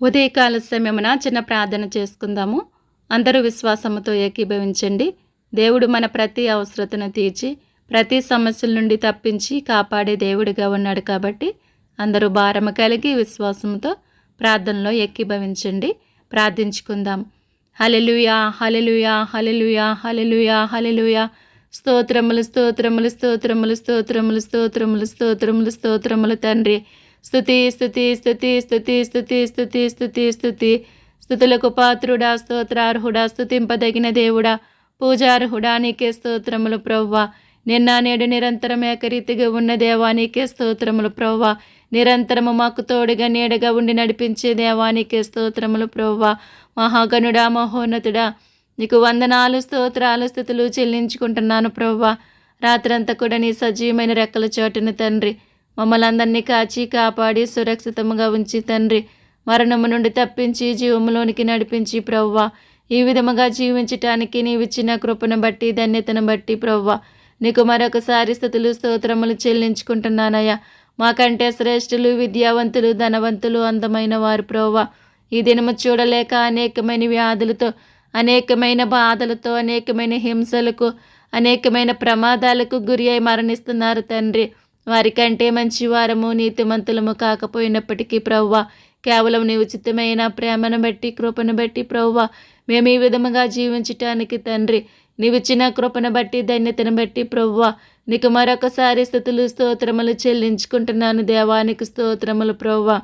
ఉదయకాల సమయమున చిన్న ప్రార్థన చేసుకుందాము. అందరూ విశ్వాసముతో ఏకీభవించండి. దేవుడు మన ప్రతి అవసరతను తీర్చి ప్రతి సమస్యల నుండి తప్పించి కాపాడే దేవుడిగా ఉన్నాడు కాబట్టి అందరూ భారము కలిగి విశ్వాసంతో ప్రార్థనలో ఏకీభవించండి. ప్రార్థించుకుందాం. హల్లెలూయా, హల్లెలూయా, హల్లెలూయా, హల్లెలూయా, హల్లెలూయా. స్తోత్రములు, స్తోత్రములు, స్తోత్రములు, స్తోత్రములు, స్తోత్రములు, స్తోత్రములు, స్తోత్రములు తండ్రి. స్తుతి స్తుతి స్తుతి స్తుతి స్తుతి స్తుతి స్తుతి స్తుతి స్తుతులకు పాత్రుడా, స్తోత్రార్హుడా, స్తుతింపదగిన దేవుడా, పూజార్హుడా, నీకే స్తోత్రములు ప్రవ్వా. నిన్న నేడు నిరంతరం ఏకరీతిగా ఉన్న దేవానికే స్తోత్రములు ప్రవ్వా. నిరంతరము మాకు తోడుగా నీడగా ఉండి నడిపించే దేవానికే స్తోత్రములు ప్రవ్వా. మహాగణుడా, మహోన్నతుడా, నీకు వందనాలు, స్తోత్రాలు, స్తుతులు చెల్లించుకుంటున్నాను ప్రవ్వా. రాత్రంతా కూడా నీ సజీవమైన రెక్కల చోటును తండ్రి మమ్మల్ని అందరినీ కాచి కాపాడి సురక్షితంగా ఉంచి తండ్రి మరణము నుండి తప్పించి జీవములోనికి నడిపించి ప్రవ్వా. ఈ విధముగా జీవించటానికి నీవిచ్చిన కృపను బట్టి ధన్యతను బట్టి ప్రవ్వా నీకు మరొకసారి స్తుతులు స్తోత్రములు చెల్లించుకుంటున్నానయ్యా. మాకంటే శ్రేష్ఠులు, విద్యావంతులు, ధనవంతులు, అందమైన వారు ప్రవ్వా. ఈ దినము చూడలేక అనేకమైన వ్యాధులతో, అనేకమైన బాధలతో, అనేకమైన హింసలకు, అనేకమైన ప్రమాదాలకు గురి అయి మరణిస్తున్నారు తండ్రి. వారికంటే మంచి వారము నీతిమంతులము కాకపోయినప్పటికీ ప్రవ్వా కేవలం నీ ఉచితమైన ప్రేమను బట్టి కృపను బట్టి ప్రవ్వా మేము ఈ విధముగా జీవించటానికి తండ్రి నీవిచ్చిన కృపను బట్టి ధన్యతను బట్టి ప్రవ్వా నీకు మరొకసారి స్తుతులు స్తోత్రములు చెల్లించుకుంటున్నాను. దేవానికి స్తోత్రములు ప్రవ్వా.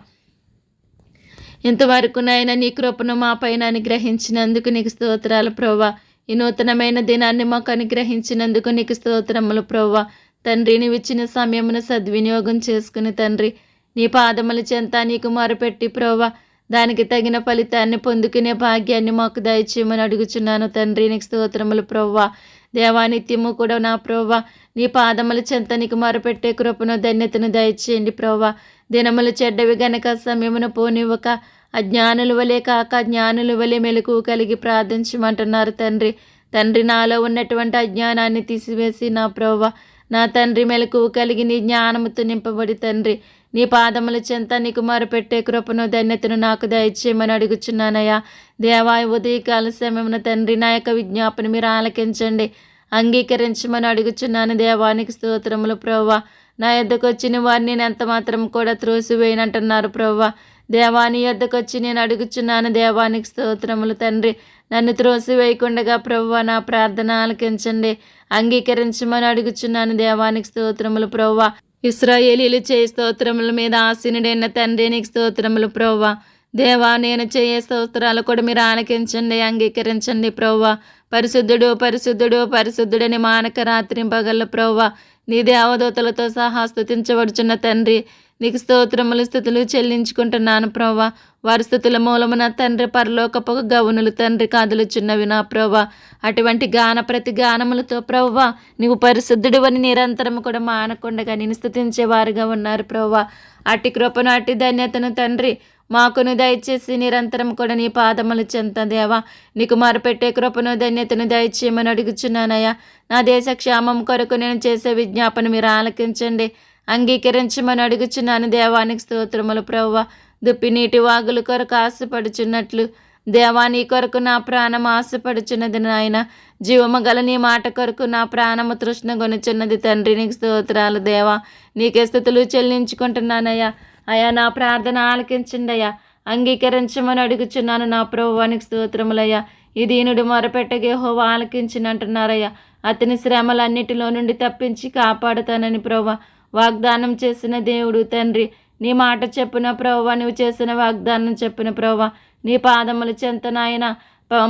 ఇంతవరకు నాయన నీ కృపను మా పైన అనుగ్రహించినందుకు నీకు స్తోత్రాలు ప్రవ్వా. ఈ నూతనమైన దినాన్ని మాకు అనుగ్రహించినందుకు నీకు స్తోత్రములు ప్రవ్వా. తండ్రి నీవిచ్చిన సమయమును సద్వినియోగం చేసుకుని తండ్రి నీ పాదముల చెంత నీకు మొరపెట్టి ప్రవ్వా దానికి తగిన ఫలితాన్ని పొందుకునే భాగ్యాన్ని మాకు దయచేయమని అడుగుచున్నాను తండ్రి. నీకు స్తోత్రములు ప్రవ్వా. దేవానిత్యము కూడా నా ప్రవ్వా నీ పాదముల చెంత నీకు మొరపెట్టే కృపను ధన్యతను దయచేయండి ప్రవ్వా. దినములు చెడ్డవి గనక సమయమును పోనివ్వక అజ్ఞానుల వలె కాక జ్ఞానుల వలె మెలకు కలిగి ప్రార్థించమంటున్నారు తండ్రి. తండ్రి నాలో ఉన్నటువంటి అజ్ఞానాన్ని తీసివేసి నా ప్రవ్వా నా తండ్రి మెలకువ కలిగి నీ జ్ఞానముతో నింపబడి తండ్రి నీ పాదముల చెంత నీకు మొరపెట్టే కృపను ధన్యతను నాకు దయచేయమని అడుగుచున్నానయ్యా. దేవా ఉదయకాల సమయమున తండ్రి నా యొక్క విజ్ఞాపన మీరు ఆలకించండి, అంగీకరించమని అడుగుచున్నాను. దేవానికి స్తోత్రములు ప్రవ్వా. నా యొద్దకు వచ్చిన వారిని నేను ఎంత మాత్రం కూడా త్రోసివేయనంటున్నారు ప్రవ్వా. దేవాని యొద్దకు వచ్చి నేను అడుగుచున్నాను. దేవానికి స్తోత్రములు తండ్రి. నన్ను త్రోసివేయకుండగా ప్రవ్వా నా ప్రార్థన ఆలకించండి, అంగీకరించమని అడుగుచున్నాను. దేవానికి స్తోత్రములు ప్రవ్వా. ఇశ్రాయేలీలు చేయ స్తోత్రముల మీద ఆసీనుడైన తండ్రి నీకు స్తోత్రములు ప్రవ్వా. దేవా నేను చేయే స్తోత్రాలు కూడా మీరు ఆలకించండి, అంగీకరించండి ప్రవ్వా. పరిశుద్ధుడు పరిశుద్ధుడు పరిశుద్ధుడని మానక రాత్రి పగళ్ళ ప్రవ్వా నీ దేవదూతలతో సహా స్తుతించబడుచున్న తండ్రి నీకు స్తోత్రములు స్తుతులు చెల్లించుకుంటున్నాను ప్రవ్వా. వారి స్థుతుల మూలమున తండ్రి పరలోకపు గవునులు తండ్రి కదులుచున్నవి నా ప్రవ్వా. అటువంటి గాన ప్రతి గానములతో ప్రవ్వా నీవు పరిశుద్ధుడు అని నిరంతరము కూడా మానకుండగా నేను స్తుతించేవారుగా ఉన్నారు ప్రవ్వా. అట్టి కృపను అట్టి ధన్యతను తండ్రి మాకును దయచేసి నిరంతరం కూడా నీ పాదములు చెంత దేవా నీకు మొరపెట్టే కృపను ధన్యతను దయచేయమని అడుగుచున్నానయ్యా. నా దేశ క్షేమం కొరకు నేను చేసే విజ్ఞాపన మీరు ఆలకించండి, అంగీకరించమని అడుగుచున్నాను. దేవానికి స్తోత్రములు ప్రవ్వా. దుప్పి నీటి వాగుల కొరకు ఆశపడుచున్నట్లు దేవా నీ కొరకు నా ప్రాణం ఆశపడుచున్నది నాయన. జీవము గల నీ మాట కొరకు నా ప్రాణము తృష్ణ కొనుచున్నది తండ్రి. నీకు స్తోత్రాలు దేవా. నీకే స్తుతులు చెల్లించుకుంటున్నానయ్యా. అయా నా ప్రార్థన ఆలకించండి అయ్యా, అంగీకరించమని అడుగుచున్నాను నా ప్రభువానికి స్తోత్రములయ్యా. ఈ దీనుడు మొరపెట్టగే యెహోవా ఆలకించినంటున్నారయ్యా. అతని శ్రమలన్నిటిలో నుండి తప్పించి కాపాడుతానని ప్రభువా వాగ్దానం చేసిన దేవుడు తండ్రి. నీ మాట చెప్పున ప్రభువా, నువ్వు చేసిన వాగ్దానం చెప్పున ప్రభువా నీ పాదముల చెంత నాయన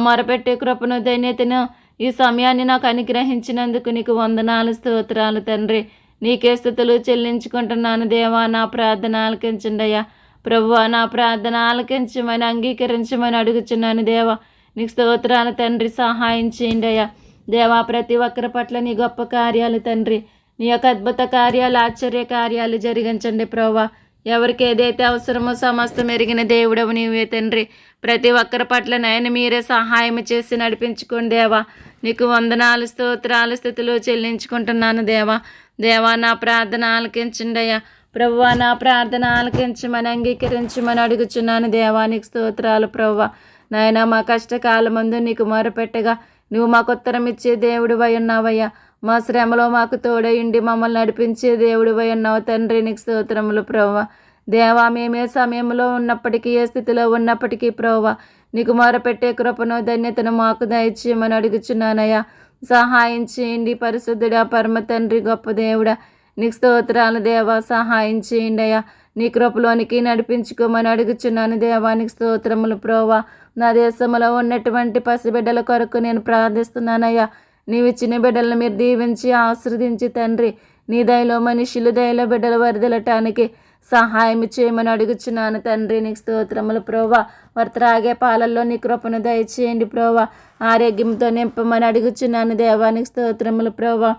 మొరపెట్టే కృపను ధన్యతను ఈ సమయాన్ని నాకు అనుగ్రహించినందుకు నీకు వందనాలు స్తోత్రాలు తండ్రి. నీకే స్తుతులు చెల్లించుకుంటున్నాను దేవా. నా ప్రార్థన ఆలకించండి అయ్యా. ప్రభువా నా ప్రార్థన ఆలకించమని అంగీకరించమని అడుగుచున్నాను దేవా. నీకు స్తోత్రాలు తండ్రి. సహాయం చేయండి అయ్యా. దేవా ప్రతి ఒక్కరి పట్ల నీ గొప్ప కార్యాలు తండ్రి, నీ యొక్క అద్భుత కార్యాలు, ఆశ్చర్య కార్యాలు జరిగించండి ప్రభువా. ఎవరికి ఏదైతే అవసరమో సమస్తం ఎరిగిన దేవుడవు నీవే తండ్రి. ప్రతి ఒక్కరి పట్ల నాయన మీరే సహాయం చేసి నడిపించుకోండి దేవా. నీకు వందనాలు స్తోత్రాలు స్తుతులు చెల్లించుకుంటున్నాను దేవా. దేవా నా ప్రార్థన ఆలకించండి అయ్యా. ప్రభువా నా ప్రార్థన ఆలకించమని అంగీకరించమని అడుగుచున్నాను దేవానికి స్తోత్రాలు ప్రభువా. నాయన మా కష్టకాలం ముందు నీకు మొరపెట్టగా నువ్వు మాకు ఉత్తరం ఇచ్చే దేవుడివై ఉన్నావయ్యా. మా శ్రమలో మాకు తోడయుండి మమ్మల్ని నడిపించే దేవుడివై ఉన్నావు తండ్రి, నీకు స్తోత్రములు ప్రభువా. దేవా మేమే సమయంలో ఉన్నప్పటికీ ఏ స్థితిలో ఉన్నప్పటికీ ప్రభువా నీకు మొరపెట్టే కృపను ధన్యతను మాకు దయచేయమని అడుగుచున్నానయ్యా. సహాయం చేయండి పరిశుద్ధుడా, పరమ తండ్రి, గొప్ప దేవుడా, నీకు స్తోత్రాలు దేవా. సహాయం చేయండి అయ్యా, నీ కృపలోనికి నడిపించుకోమని అడుగుచున్నాను దేవానికి స్తోత్రములు ప్రభువా. నా దేశంలో ఉన్నటువంటి పసిబిడ్డల కొరకు నేను ప్రార్థిస్తున్నానయ్యా. నీవిచ్చిన బిడ్డలను మీరు దీవించి ఆశీర్వదించి తండ్రి నీ దయలో మనుషులు దయలో బిడ్డలు వరదలటానికి సహాయం చేయమని అడుగుచున్నాను తండ్రి, నీకు స్తోత్రములు ప్రభువా. వారు త్రాగే పాలల్లో నీ కృపను దయచేయండి ప్రభువా. ఆరోగ్యంతో నింపమని అడుగుచున్నాను దేవానికి స్తోత్రములు ప్రభువా.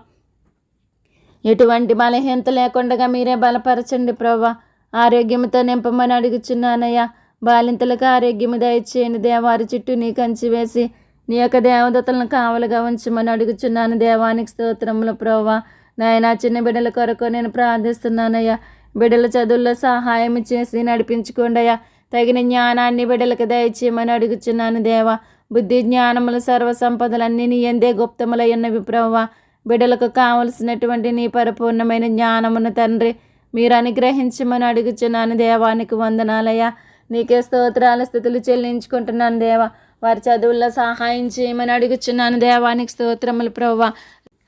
ఎటువంటి బలహీనత లేకుండా మీరే బలపరచండి ప్రభువా. ఆరోగ్యంతో నింపమని అడుగుచున్నానయ్యా. బాలింతలకు ఆరోగ్యము దయచేయండి దేవారి చుట్టూ నీ కంచి వేసి నీ యొక్క దేవదతలను కావలుగా ఉంచమని అడుగుచున్నాను దేవానికి స్తోత్రములు ప్రభువా. నాయన చిన్న బిడ్డల కొరకు నేను ప్రార్థిస్తున్నానయ్యా. బిడ్డల చదువుల్లో సహాయం చేసి నడిపించుకోండి అయ్యా. తగిన జ్ఞానాన్ని బిడ్డలకు దయచేయమని అడుగుచున్నాను దేవా. బుద్ధి జ్ఞానములు సర్వసంపదలన్నీ నీ ఎందే గుప్తములై ఉన్నవి ప్రభువా. బిడ్డలకు కావలసినటువంటి నీ పరిపూర్ణమైన జ్ఞానమును తండ్రి మీరు అనుగ్రహించమని అడుగుచున్నాను దేవానికి వందనాలయ్యా. నీకే స్తోత్రాల స్థితులు చెల్లించుకుంటున్నాను దేవా. వారి చదువుల్లో సహాయం చేయమని అడుగుచున్నాను దేవానికి స్తోత్రములు ప్రభువా.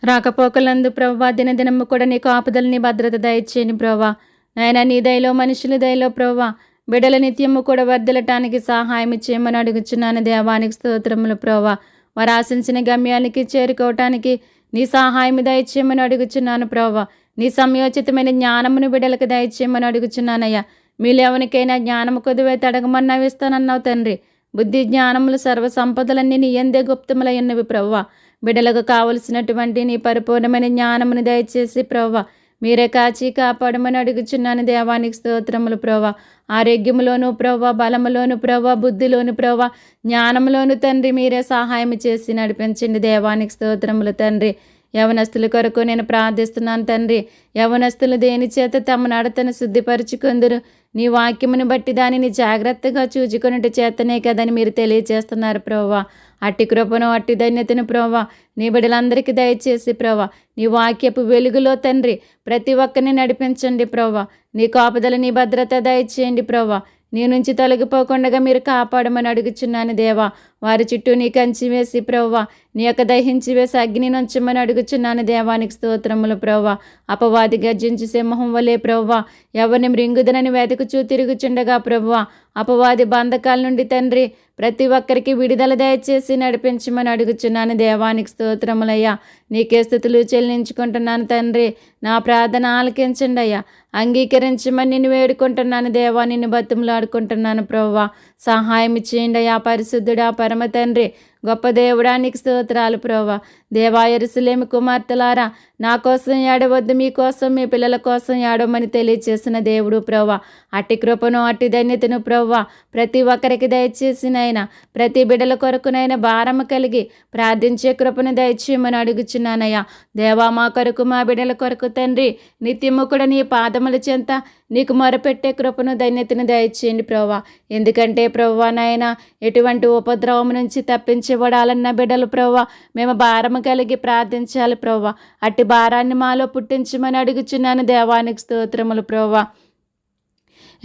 రాకపోకలందు ప్రభువా దినదినము కూడా నీ కాపుదలని భద్రత దయచేయని ప్రభువా. నాయన నీ దయలో మనుషుల దయలో ప్రభువా బిడ్డల నిత్యము కూడా వర్దలటానికి సహాయం చేయమని అడుగుచున్నాను దేవానికి స్తోత్రములు ప్రభువా. వారు ఆశించిన గమ్యానికి చేరుకోవటానికి నీ సహాయం దయచేయమని అడుగుచున్నాను ప్రభువా. నీ సమయోచితమైన జ్ఞానమును బిడ్డలకు దయచేయమని అడుగుచున్నానయ్యా. మీలో ఎవరికైనా జ్ఞానము కొద్దివైతే అడగమన్నావు ఇస్తానన్నావు తండ్రి. బుద్ధి జ్ఞానములు సర్వసంపదలన్నీ నీ ఎందే గుప్తములై ఉన్నవి ప్రభువా. బిడ్డలకు కావలసినటువంటి నీ పరిపూర్ణమైన జ్ఞానమును దయచేసి ప్రభువా మీరే కాచి కాపాడమని అడుగుచున్నాను దేవానికి స్తోత్రములు ప్రభువా. ఆరోగ్యములోను ప్రభువా, బలములోను ప్రభువా, బుద్ధిలోను ప్రభువా, జ్ఞానములోను తండ్రి మీరే సహాయం చేసి నడిపించండి దేవానికి స్తోత్రములు తండ్రి. యవనస్తుల కొరకు నేను ప్రార్థిస్తున్నాను తండ్రి. యవనస్తులు దేని చేత తమ నడతను శుద్ధిపరుచుకుందరు నీ వాక్యమును బట్టి దానిని జాగ్రత్తగా చూచుకొనుట చేతనే కదని మీరు తెలియజేస్తున్నారు ప్రభువా. అట్టి కృపను అట్టి ధన్యతను ప్రభువా నీ బిడ్డలందరికీ దయచేసి ప్రభువా నీ వాక్యపు వెలుగులో తండ్రి ప్రతి ఒక్కరిని నడిపించండి ప్రభువా. నీ కాపుదల నీ భద్రత దయచేయండి ప్రభువా. నీ నుంచి తొలగిపోకుండా మీరు కాపాడమని అడుగుచున్నాను దేవా. వారి చుట్టూ నీ కంచి వేసి ప్రభువా నీ యొక్క దహించి వేసి అగ్ని నుంచమని అడుగుచున్నాను దేవానికి స్తోత్రములు ప్రభువా. అపవాది గర్జించి సింహం వలే ప్రభువా ఎవరిని మృంగుదనని వెతుకుచూ తిరుగుచుండగా ప్రభువా అపవాది బంధకాల నుండి తండ్రి ప్రతి ఒక్కరికి విడుదల దయచేసి నడిపించమని అడుగుచున్నాను దేవానికి స్తోత్రములయ్యా. నీకే స్థుతులు చెల్లించుకుంటున్నాను తండ్రి. నా ప్రార్థన ఆలకించండి అయ్యా. అంగీకరించమని నిన్ను వేడుకుంటున్నాను దేవా. నిన్ను బతిమలాడుకుంటున్నాను ప్రభువా. సహాయం చేయండి అయ్యా. పరిశుద్ధుడా, పరమ తండ్రి, గొప్ప దేవుడా నీకు స్తోత్రాలు ప్రభువా. దేవా యెరూషలేము కుమార్తెలారా నా కోసం ఏడవద్దు, మీకోసం మీ పిల్లల కోసం ఏడవమని తెలియచేసిన దేవుడు ప్రభువా. అట్టి కృపను అట్టి ధన్యతను ప్రభువా ప్రతి ఒక్కరికి దయచేసినైనా ప్రతి బిడ్డల కొరకునైనా భారము కలిగి ప్రార్థించే కృపను దయచేయమని అడుగుచున్నానయ్యా. దేవా మా కొరకు మా బిడ్డల కొరకు తండ్రి నిత్యము కూడా నీ పాదముల చెంత నీకు మొరపెట్టే కృపను ధన్యతను దయచేయండి ప్రభువా. ఎందుకంటే ప్రభువా నాయన ఎటువంటి ఉపద్రవం నుంచి తప్పించబడాలన్న బిడ్డలు ప్రభువా మేము భారము కలిగి ప్రార్థించాలి ప్రభువా. అట్టి భారాన్ని మాలో పుట్టించమని అడుగుచున్నాను దేవానికి స్తోత్రములు ప్రభువా.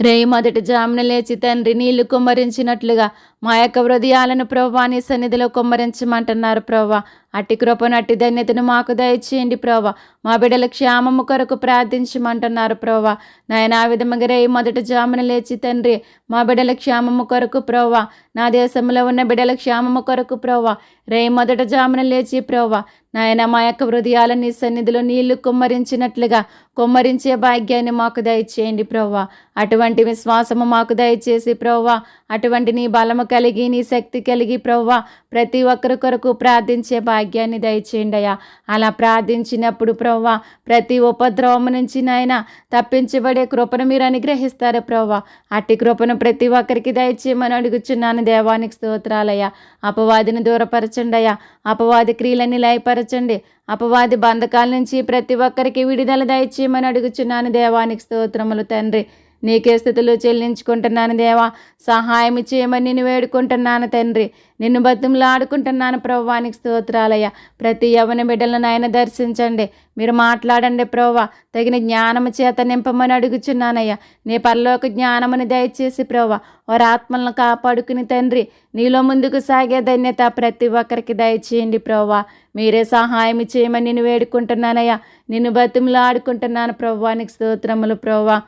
రేయి మొదటి జామున లేచి తండ్రి నీళ్లు కుమ్మరించినట్లుగా మా యొక్క హృదయాలను ప్రభువా నీ సన్నిధిలో కుమ్మరించమంటున్నారు ప్రభువా. అట్టి కృపను అట్టి ధన్యతను మాకు దయచేయండి ప్రభువా. మా బిడ్డల క్షేమము కొరకు ప్రార్థించమంటున్నారు ప్రభువా. నాయన ఆ విధముగా రేయి మొదటి జామున లేచి తండ్రి మా బిడ్డల క్షేమము కొరకు ప్రభువా నా దేశంలో ఉన్న బిడ్డల క్షేమము కొరకు ప్రభువా రేయి మొదటి జామున లేచి ప్రభువా నాయన మా యొక్క హృదయాలను నీ సన్నిధిలో నీళ్లు కుమ్మరించినట్లుగా కుమ్మరించే భాగ్యాన్ని మాకు దయచేయండి ప్రభువా. అటువంటి విశ్వాసము మాకు దయచేసి ప్రభువా అటువంటి నీ బలము కలిగి నీ శక్తి కలిగి ప్రభువా ప్రతి ఒక్కరి కొరకు ప్రార్థించే భాగ్యాన్ని దయచేయండి అయ్యా. అలా ప్రార్థించినప్పుడు ప్రభువా ప్రతి ఉపద్రవం నుంచి నాయన తప్పించబడే కృపను మీరు అనుగ్రహిస్తారు ప్రభువా. అట్టి కృపను ప్రతి ఒక్కరికి దయచేయమని అడుగుచున్నాను దేవానికి స్తోత్రాలయ్యా. అపవాదిని దూరపరచండి అయ్యా. అపవాది క్రియలన్నీ లయపరచండి. అపవాది బంధకాల నుంచి ప్రతి ఒక్కరికి విడుదల దయచేయమని అడుగుచున్నాను దేవానికి స్తోత్రములు తండ్రి. నీకే స్థుతులు చెల్లించుకుంటున్నాను దేవా. సహాయం చేయమని నిన్ను వేడుకుంటున్నాను తండ్రి. నిన్ను బతిమలాడుకుంటున్నాను ప్రభువానికి స్తోత్రాలయ్యా. ప్రతి యవ్వన బిడ్డలను ఆయన దర్శించండి. మీరు మాట్లాడండి ప్రభువా. తగిన జ్ఞానము చేత నింపమని అడుగుచున్నానయ్యా. నీ పరలోక జ్ఞానముని దయచేసి ప్రభువా వారి ఆత్మలను కాపాడుకుని తండ్రి నీలో ముందుకు సాగే ధన్యత ప్రతి ఒక్కరికి దయచేయండి ప్రభువా. మీరే సహాయం చేయమని నిన్ను వేడుకుంటున్నానయ్యా. నిన్ను బతిమలాడుకుంటున్నాను ప్రభువానికి స్తోత్రములు ప్రభువా.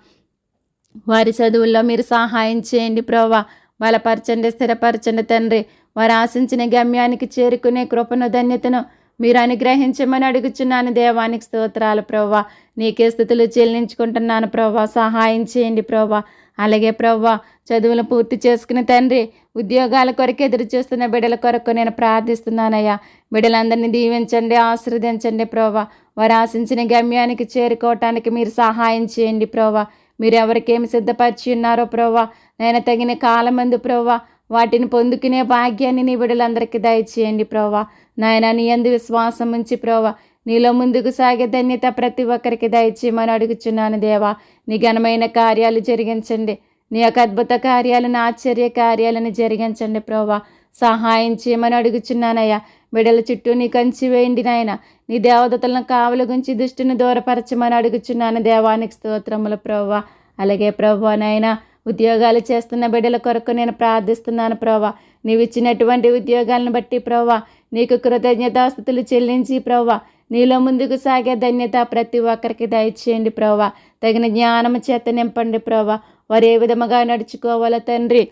వారి చదువుల్లో మీరు సహాయం చేయండి ప్రభువా. బలపరచండి, స్థిరపరచండి తండ్రి. వారు ఆశించిన గమ్యానికి చేరుకునే కృపను ధన్యతను మీరు అనుగ్రహించమని అడుగుచున్నాను దేవానికి స్తోత్రాలు ప్రభువా. నీకే స్థుతులు చెల్లించుకుంటున్నాను ప్రభువా. సహాయం చేయండి ప్రభువా. అలాగే ప్రభువా చదువులు పూర్తి చేసుకుని తండ్రి ఉద్యోగాల కొరకు ఎదురు చూస్తున్న బిడ్డల కొరకు నేను ప్రార్థిస్తున్నానయ్యా. బిడ్డలందరినీ దీవించండి, ఆశీర్వదించండి ప్రభువా. వారు ఆశించిన గమ్యానికి చేరుకోవటానికి మీరు సహాయం చేయండి ప్రభువా. మీరు ఎవరికేమి సిద్ధపరిచి ఉన్నారో ప్రభువా నేను తగిన కాలమందు ప్రభువా వాటిని పొందుకునే భాగ్యాన్ని నీ బిడ్డలందరికీ దయచేయండి ప్రభువా. నాయన నీ యందు విశ్వాసం ఉంచి ప్రభువా నీలో ముందుకు సాగే ధన్యత ప్రతి ఒక్కరికి దయచేయమని అడుగుచున్నాను దేవా. నీ ఘనమైన కార్యాలు జరిగించండి. నీ యొక్క అద్భుత కార్యాలను ఆశ్చర్య కార్యాలను జరిగించండి ప్రభువా. సహాయం చేయమని అడుగుచున్నానయ్యా. బిడ్డల చుట్టూ నీ కంచి వేయండి నాయన. నీ దేవదతలను కావలి గుంచి దుష్టుని దూరపరచమని అడుగుచున్నాను దేవానికి స్తోత్రములు ప్రభువా. అలాగే ప్రభువా నాయన ఉద్యోగాలు చేస్తున్న బిడ్డల కొరకు నేను ప్రార్థిస్తున్నాను ప్రభువా. నీవు ఇచ్చినటువంటి ఉద్యోగాలను బట్టి ప్రభువా నీకు కృతజ్ఞతాస్తుతులు చెల్లించి ప్రభువా నీలో ముందుకు సాగే ధన్యత ప్రతి ఒక్కరికి దయచేయండి ప్రభువా. తగిన జ్ఞానము చేత నింపండి ప్రభువా. వారు ఏ విధముగా నడుచుకోవాలో తండ్రి,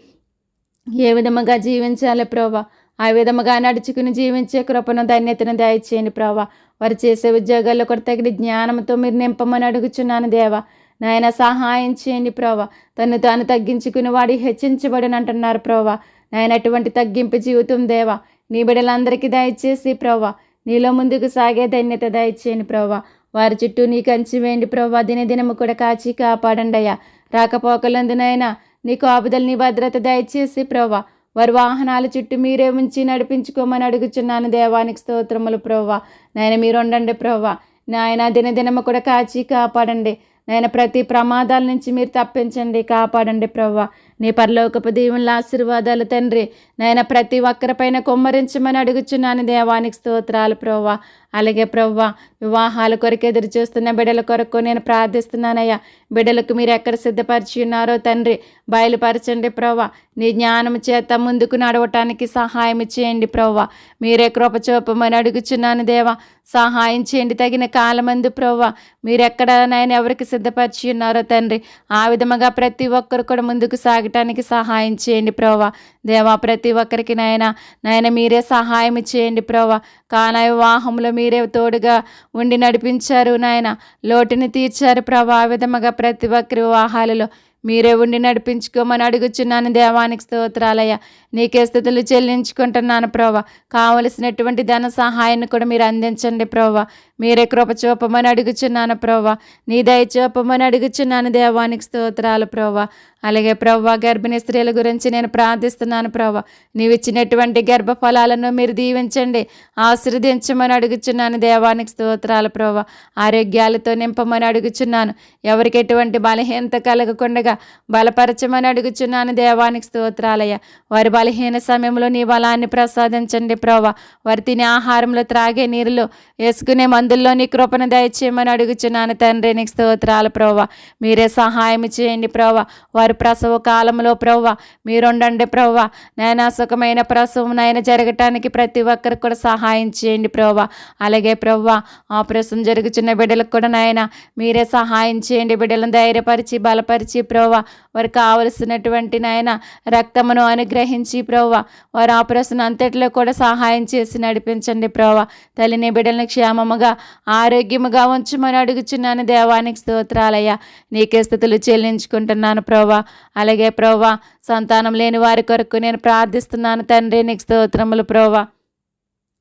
ఏ విధముగా జీవించాలి ప్రభువా ఆ విధముగా నడుచుకుని జీవించే కృపను ధన్యతను దయచేయండి ప్రభువా. వారు చేసే ఉద్యోగాల్లో కూడా తగిన జ్ఞానంతో మీరు నింపమని అడుగుచున్నాను దేవా. నాయన సహాయం చేయండి ప్రభువా. తను తాను తగ్గించుకుని వాడి హెచ్చించబడిన అంటున్నారు ప్రభువా. నాయన అటువంటి తగ్గింపు జీవితం దేవా నీ బిడ్డలందరికీ దయచేసి ప్రభువా నీలో ముందుకు సాగే ధన్యత దయచేయండి ప్రభువా. వారి చుట్టూ నీ కంచి వేయండి ప్రభువా. దినదినము కూడా కాచి కాపాడండి అయ్యా. రాకపోకలందునైనా నీ కాపుదలు నీ భద్రత దయచేసి ప్రభువా వారి వాహనాల చుట్టూ మీరే ఉంచి నడిపించుకోమని అడుగుచున్నాను దేవానికి స్తోత్రములు ప్రభువా. నాయన మీరు ఉండండి ప్రభువా. నాయన దినదినము కూడా కాచి కాపాడండి. నాయన ప్రతి ప్రమాదాల నుంచి మీరు తప్పించండి, కాపాడండి ప్రభువా. నీ పరలోకపు దీవెనల ఆశీర్వాదాలు తండ్రి నాయన ప్రతి ఒక్కరిపైన కుమ్మరించమని అడుగుచున్నాను దేవానికి స్తోత్రాలు ప్రభువా. అలాగే ప్రభువా వివాహాల కొరకు ఎదురు చూస్తున్న బిడ్డల కొరకు నేను ప్రార్థిస్తున్నానయ్యా. బిడ్డలకు మీరు ఎక్కడ సిద్ధపరిచి ఉన్నారో తండ్రి బయలుపరచండి ప్రభువా. నీ జ్ఞానం చేత ముందుకు నడవటానికి సహాయం చేయండి ప్రభువా. మీరే కృప చూపమని అడుగుచున్నాను దేవా. సహాయం చేయండి తగిన కాలమందు ప్రభువా. మీరు ఎక్కడ నాయన ఎవరికి సిద్ధపరిచి ఉన్నారో తండ్రి ఆ విధముగా ప్రతి ఒక్కరు కూడా ముందుకు సాగటానికి సహాయం చేయండి ప్రభువా. దేవా ప్రతి ఒక్కరికి నాయన మీరే సహాయం చేయండి ప్రభువా. కానా వివాహంలో మీరే తోడుగా ఉండి నడిపించారు నాయన, లోటుని తీర్చారు ప్రభా. ఆ విధముగా ప్రతి ఒక్కరి వివాహాలలో మీరే ఉండి నడిపించుకోమని అడుగుచున్నాను దేవానికి స్తోత్రాలయ్యా. నీకే స్థుతులు చెల్లించుకుంటున్నాను ప్రభా. కావలసినటువంటి ధన సహాయాన్ని కూడా మీరు అందించండి ప్రభా. మీరే కృప చూపమని అడుగుచున్నాను ప్రభా. నీ దయ చూపమని అడుగుచున్నాను దేవానికి స్తోత్రాలు ప్రభా. అలాగే ప్రభా గర్భిణీ స్త్రీల గురించి నేను ప్రార్థిస్తున్నాను ప్రభా. నీవు ఇచ్చినటువంటి గర్భఫలాలను మీరు దీవించండి, ఆశీర్వదించమని అడుగుచున్నాను దేవానికి స్తోత్రాలు ప్రభా. ఆరోగ్యాలతో నింపమని అడుగుచున్నాను. ఎవరికి ఎటువంటి బలహీనత కలగకుండా బలపరచమని అడుగుచున్నాను దేవానికి స్తోత్రాలయ్యా. వారి బలహీన సమయంలో నీ బలాన్ని ప్రసాదించండి ప్రభా. వారు తినే ఆహారంలో త్రాగే నీరులో వేసుకునే మందుల్లో నీ కృపను దయచేయమని అడుగుచున్నాను తండ్రి నీకు స్తోత్రాలు ప్రభా. మీరే సహాయం చేయండి ప్రభా. వారి ప్రసవ కాలంలో ప్రభా మీరుండండి ప్రభా. నాయన సుఖమైన ప్రసవం నాయన జరగటానికి ప్రతి ఒక్కరికి కూడా సహాయం చేయండి ప్రభా. అలాగే ప్రభా ఆపరేషన్ జరుగుతున్న బిడ్డలకు కూడా నాయన మీరే సహాయం చేయండి. బిడ్డలను ధైర్యపరిచి బలపరిచి ప్రభా వారికి కావలసినటువంటి నాయన రక్తమును అనుగ్రహించి ప్రభా వారి ఆపరేషన్ అంతట్లో కూడా సహాయం చేసి నడిపించండి ప్రభా. తల్లిని బిడ్డలను క్షేమముగా ఆరోగ్యముగా ఉంచమని అడుగుచున్నాను దేవానికి స్తోత్రాలయ్యా. నీకే స్తుతులు చెల్లించుకుంటున్నాను ప్రభా. అలాగే ప్రభా, సంతానం లేని వారి కొరకు నేను ప్రార్థిస్తున్నాను తండ్రి, నీకు స్తోత్రములు ప్రభా.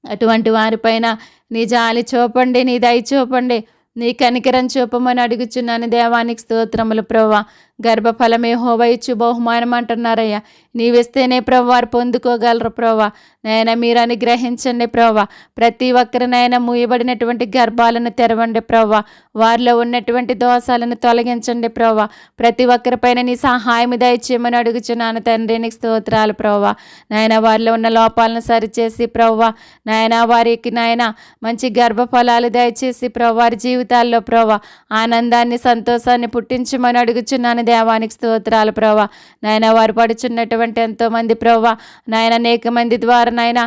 అటువంటి వారిపైన నీ జాలి చూపండి, నీ దయ చూపండి, నీ కనికరం చూపమని అడుగుచున్నాను దేవానికి స్తోత్రములు ప్రభా. గర్భఫలమే యెహోవా ఇచ్చు బహుమానం అంటున్నారయ్యా. నీవిస్తేనే ప్రభు వారు పొందుకోగలరు ప్రభా. నాయన మీరు అనుగ్రహించండి ప్రభా. ప్రతి ఒక్కరినైనా మూయబడినటువంటి గర్భాలను తెరవండి ప్రభా. వారిలో ఉన్నటువంటి దోషాలను తొలగించండి ప్రభా. ప్రతి ఒక్కరిపైన నీ సహాయం దయచేయమని అడుగుచున్నాను తండ్రి, నీకు స్తోత్రాలు ప్రభా. నాయన వారిలో ఉన్న లోపాలను సరిచేసి ప్రభా, నాయన వారికి నాయన మంచి గర్భఫలాలు దయచేసి ప్రభా, వారి జీవితాల్లో ప్రభా ఆనందాన్ని సంతోషాన్ని పుట్టించమని అడుగుచున్నాను దేవానికి స్తోత్రాలు ప్రభా. నాయన వారు పడుచున్నటువంటి ఎంతోమంది ప్రభా, నాయన అనేక మంది ద్వారా నాయన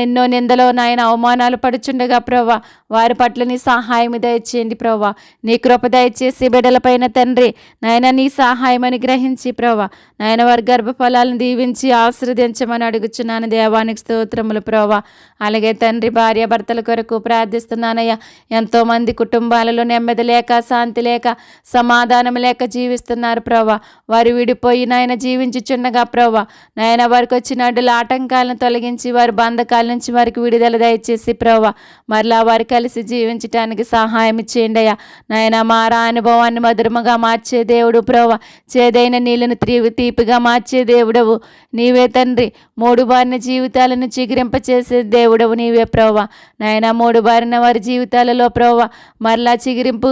ఎన్నో నిందలో నాయన అవమానాలు పడుచుండగా ప్రభా, వారి పట్ల నీ సహాయం దయచేయండి ప్రభా. నీ కృప దయచేసి బిడ్డలపైన తండ్రి నాయన నీ సహాయం అని గ్రహించి ప్రభా, నాయన వారి గర్భఫలాలను దీవించి ఆశీర్వదించమని అడుగుచున్నాను దేవానికి స్తోత్రములు ప్రభా. అలాగే తండ్రి, భార్య భర్తల కొరకు ప్రార్థిస్తున్నానయ్యా. ఎంతోమంది కుటుంబాలలో నెమ్మది లేక, శాంతి లేక, సమాధానం లేక జీవిస్తున్నారు ప్రభా. వారు విడిపోయి నాయన జీవించుచుండగా ప్రభా, నాయన వారికి వచ్చిన అడ్డుల ఆటంకాలను తొలగించి వారి బంధకాల నుంచి వారికి విడుదల దయచేసి ప్రభా, మరలా వారు కలిసి జీవించడానికి సహాయం చేయండి అయ్యా. నాయన మారా అనుభవాన్ని మధురముగా మార్చే దేవుడు ప్రభా, చేదైన నీళ్ళను తీపిగా మార్చే దేవుడవు నీవే తండ్రి. మూడు బారిన జీవితాలను చిగురింపచేసే దేవుడవు నీవే ప్రభా. నాయన మూడు బారిన వారి జీవితాలలో ప్రభా మరలా చిగురింపు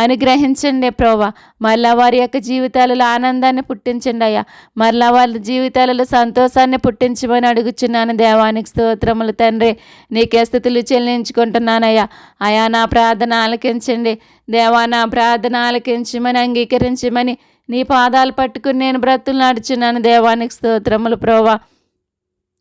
అనుగ్రహించండి ప్రభా. మరలా వారి యొక్క జీవితాలలో ఆనందాన్ని పుట్టించండి అయ్యా. మరలా వాళ్ళ జీవితాలలో సంతోషాన్ని పుట్టించమని అడుగుచున్నాను దేవానికి స్తోత్రములు తండ్రి. నీకే స్తుతులు చెల్లించుకుంటున్నానయ్యా. అయా నా ప్రార్థన ఆలకించండి దేవా, నా ప్రార్థన ఆలకించమని అంగీకరించమని నీ పాదాలు పట్టుకుని నేను బ్రతులు నడుచున్నాను దేవానికి స్తోత్రములు ప్రభా.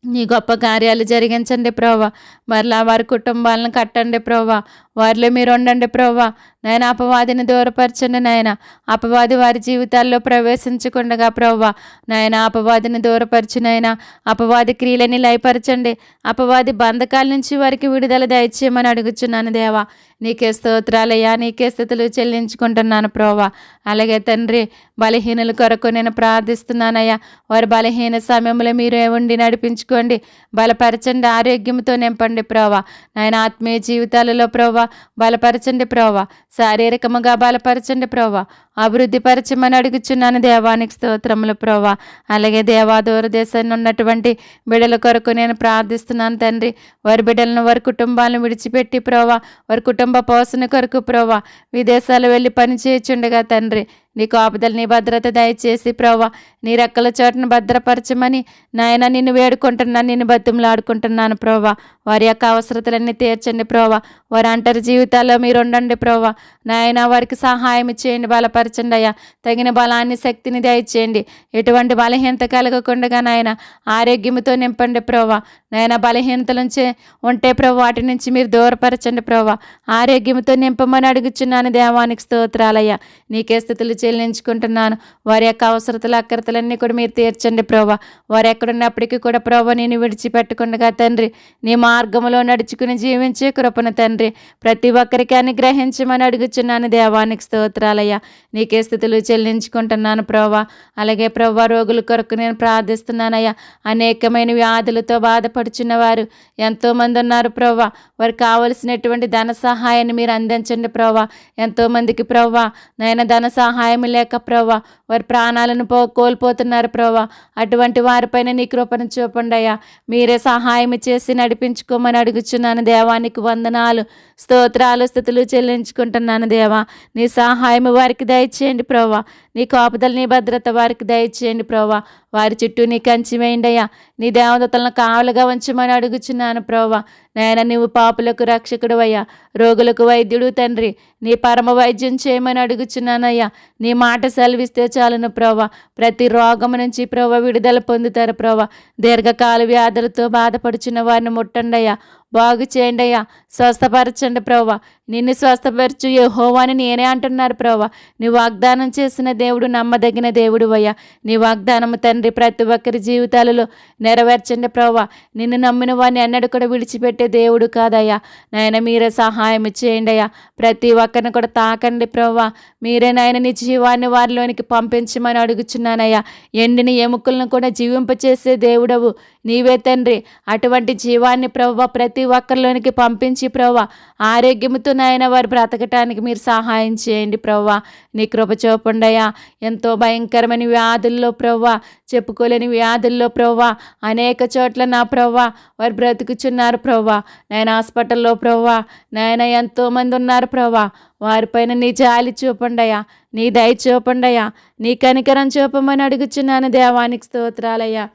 నీ గొప్ప కార్యాలు జరిగించండి ప్రభా. మరలా వారి కుటుంబాలను కట్టండి ప్రభా. వారిలో మీరు ఉండండి ప్రభా. నాయన అపవాదిని దూరపరచండి నాయన. అపవాది వారి జీవితాల్లో ప్రవేశించకుండగా ప్రభా, నాయన అపవాదిని దూరపరచు నాయన. అపవాది క్రియలని లయపరచండి. అపవాది బంధకాల నుంచి వారికి విడుదల దయచేయమని అడుగుచున్నాను దేవా. నీకే స్తోత్రాలయ్యా. నీకే స్తుతులు చెల్లించుకుంటున్నాను ప్రభా. అలాగే తండ్రి, బలహీనుల కొరకు నేను ప్రార్థిస్తున్నానయ్యా. వారి బలహీన సమయంలో మీరే ఉండి నడిపించుకోండి, బలపరచండి, ఆరోగ్యంతో నింపండి ప్రభా. నాయన ఆత్మీయ జీవితాలలో ప్రభా బలపరచండి ప్రభా. శారీరకముగా బలపరచండి ప్రభా. అభివృద్ధి పరచమని అడుగుచున్నాను దేవానికి స్తోత్రములు ప్రభా. అలాగే దేవా, దూరదేశాన్ని ఉన్నటువంటి బిడ్డల కొరకు నేను ప్రార్థిస్తున్నాను తండ్రి. వారి బిడ్డలను, వారి కుటుంబాలను విడిచిపెట్టి ప్రభా, వారి కుటుంబ పోషణ కొరకు ప్రభా విదేశాలు వెళ్ళి పని చేయుచుండగా తండ్రి, నీ కాపుదల, నీ భద్రత దయచేసి ప్రభా, నీ రెక్కల చోటును భద్రపరచమని నాయన నిన్ను వేడుకుంటున్నాను, నిన్ను బతిమలాడుకుంటున్నాను ప్రభా. వారి యొక్క అవసరతలన్నీ తీర్చండి ప్రభా. వారి అంటరి జీవితాల్లో మీరు ఉండండి ప్రభా. నాయన వారికి సహాయం చేయండి, బలపరచండి అయ్యా. తగిన బలాన్ని, శక్తిని దయచేయండి. ఎటువంటి బలహీనత కలగకుండా నాయన ఆరోగ్యంతో నింపండి ప్రభా. నాయన బలహీనతల నుంచి ఉంటే ప్రభా, వాటి నుంచి మీరు దూరపరచండి ప్రభా. ఆరోగ్యంతో నింపమని అడుగుచున్నాను దేవానికి స్తోత్రాలయ్యా. నీకే స్తుతులు చెల్లించుకుంటున్నాను. వారి యొక్క అవసరతలు, అక్కరతలన్నీ కూడా మీరు తీర్చండి ప్రభా. వారు ఎక్కడున్నప్పటికీ కూడా ప్రభా నేను విడిచిపెట్టకుండా తండ్రి, నీ మార్గంలో నడుచుకుని జీవించే కృపను తండ్రి ప్రతి ఒక్కరికి అనుగ్రహించమని అడుగుచున్నాను దేవానికి స్తోత్రాలయ్యా. నీకే స్తుతులు చెల్లించుకుంటున్నాను ప్రభా. అలాగే ప్రభా, రోగుల కొరకు నేను ప్రార్థిస్తున్నానయ్యా. అనేకమైన వ్యాధులతో బాధపడుచున్న వారు ఎంతోమంది ఉన్నారు ప్రభా. వారికి కావలసినటువంటి ధన సహాయాన్ని మీరు అందించండి ప్రభా. ఎంతోమందికి ప్రభా నాయన ధన సహాయం లేక ప్రభా వారి ప్రాణాలను కోల్పోతున్నారు ప్రభా. అటువంటి వారిపైన నీ కృపను చూపండి అయ్యా. మీరే సహాయం చేసి నడిపించుకోమని అడుగుచున్నాను దేవానికి వందనాలు, స్తోత్రాలు, స్తుతులు చెల్లించుకుంటున్నాను దేవా. నీ సహాయం వారికి దయచేయండి ప్రభా. నీ కాపుదల, నీ భద్రత వారికి దయచేయండి ప్రభా. వారి చుట్టూ నీ కంచి వేయండి అయ్యా. నీ దేవదతలను కావలుగా ఉంచమని అడుగుచున్నాను ప్రభా. నాయన నువ్వు పాపులకు రక్షకుడు అయ్యా, రోగులకు వైద్యుడు తండ్రి. నీ పరమ వైద్యం చేయమని అడుగుచున్నానయ్యా. నీ మాట సెలవిస్తే చాలును ప్రభా. ప్రతి రోగం నుంచి ప్రభా విడుదల పొందుతారు ప్రభా. దీర్ఘకాల వ్యాధులతో బాధపడుచున్న వారిని ముట్టండి అయ్యా. బాగు చేయండి అయ్యా, స్వస్థపరచండి ప్రభా. నిన్ను స్వస్థపరచు యెహోవా అని నేనే అంటున్నారు ప్రభా. నీ వాగ్దానం చేసిన దేవుడు నమ్మదగిన దేవుడు అయ్యా. నీ వాగ్దానము తండ్రి ప్రతి ఒక్కరి జీవితాలలో నెరవేర్చండి ప్రభా. నిన్ను నమ్మిన వారిని ఎన్నడూ కూడా విడిచిపెట్టే దేవుడు కాదయ్యా. నాయన మీరే సహాయం చేయండి అయ్యా. ప్రతి ఒక్కరిని కూడా తాకండి ప్రభా. మీరే నాయన నీ జీవాన్ని వారిలోనికి పంపించమని అడుగుచున్నానయ్యా. ఎండిన ఎముకలను కూడా జీవింపచేసే దేవుడవు నీవే తండ్రి. అటువంటి జీవాన్ని ప్రభా ప్రతి ఒక్కరిలోనికి పంపించి ప్రభా ఆరోగ్యముతో నాయన వారు బ్రతకటానికి మీరు సహాయం చేయండి ప్రభా. నీ కృప చూపండయ్యా. ఎంతో భయంకరమైన వ్యాధుల్లో ప్రభా, చెప్పుకోలేని వ్యాధుల్లో ప్రభా అనేక చోట్ల నా ప్రభా వారు బ్రతుకుచున్నారు ప్రభా. నాయన హాస్పిటల్లో ప్రభా నాయన ఎంతోమంది ఉన్నారు ప్రభా. వారిపైన నీ జాలి చూపండయ్యా, నీ దయ చూపండయ్యా, నీ కనికరం చూపమని అడుగుచున్నాను దేవానికి స్తోత్రాలయ్యా.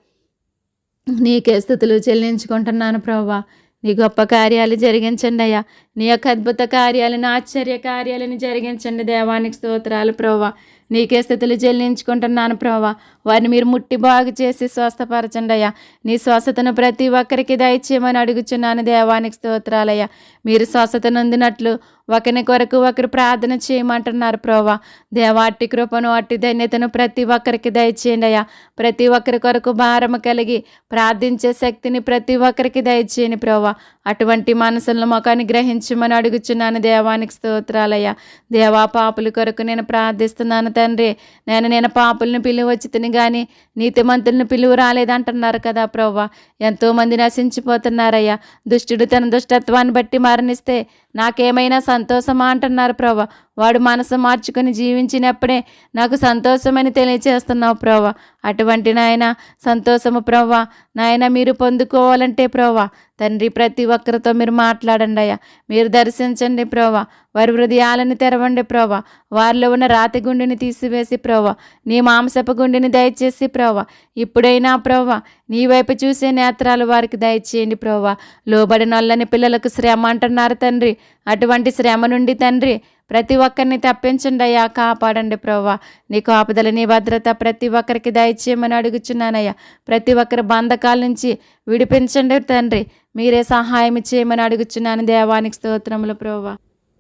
నీకే స్తుతులు చెల్లించుకుంటున్నాను ప్రభా. నీ గొప్ప కార్యాలు జరిగించండి అయ్యా. నీ యొక్క అద్భుత కార్యాలను ఆశ్చర్య కార్యాలను జరిగించండి దేవానికి స్తోత్రాలు ప్రభా. నీకే స్థుతులు చెల్లించుకుంటున్నాను ప్రభా. వారిని మీరు ముట్టి బాగు చేసి స్వస్థపరచండి అయ్యా. నీ స్వస్థతను ప్రతి ఒక్కరికి దయచేయమని అడుగుచున్నాను దేవానికి స్తోత్రాలయ్యా. మీరు స్వస్థత నొందినట్లు ఒకరి కొరకు ఒకరు ప్రార్థన చేయమంటున్నారు ప్రభా. దేవా అట్టి కృపను అట్టి ధన్యతను ప్రతి ఒక్కరికి దయచేయండి అయ్యా. ప్రతి ఒక్కరి కొరకు భారము కలిగి ప్రార్థించే శక్తిని ప్రతి ఒక్కరికి దయచేయండి ప్రభా. అటువంటి మనసులను మాకు అనుగ్రహించమని అడుగుచున్నాను దేవానికి స్తోత్రాలయ్యా. దేవా పాపుల కొరకు నేను ప్రార్థిస్తున్నాను తండ్రి. నేను పాపులను పిలువచ్చి తిని కానీ నీతిమంతులను పిలువ రాలేదంటున్నారు కదా ప్రభా. ఎంతోమంది నశించిపోతున్నారయ్యా. దుష్టుడు తన దుష్టత్వాన్ని బట్టి మరణిస్తే నాకేమైనా సంతోషమా అంటున్నారు ప్రభా. వాడు మనసు మార్చుకొని జీవించినప్పుడే నాకు సంతోషమని తెలియచేస్తున్నావు ప్రభా. అటువంటి నాయన సంతోషము ప్రభా నాయన మీరు పొందుకోవాలంటే ప్రభా తండ్రి ప్రతి ఒక్కరితో మీరు మాట్లాడండి అయ్యా. మీరు దర్శించండి ప్రభా. వారి హృదయాలను తెరవండి ప్రభా. వారిలో ఉన్న రాతి గుండెని తీసివేసి ప్రభా నీ మాంసపు గుండెని దయచేసి ప్రభా ఇప్పుడైనా ప్రభా నీ వైపు చూసే నేత్రాలు వారికి దయచేయండి ప్రభా. లోబడి నల్లని పిల్లలకు శ్రమ అంటున్నారు తండ్రి. అటువంటి శ్రమ నుండి తండ్రి ప్రతి ఒక్కరిని తప్పించండి అయ్యా. కాపాడండి ప్రభా. నీ కాపుదల నీ భద్రత ప్రతి ఒక్కరికి దయచేయమని అడుగుచున్నానయ్యా. ప్రతి ఒక్కరి బంధకాల నుంచి విడిపించండి తండ్రి. మీరే సహాయం చేయమని అడుగుచున్నాను దేవానికి స్తోత్రములు ప్రభా.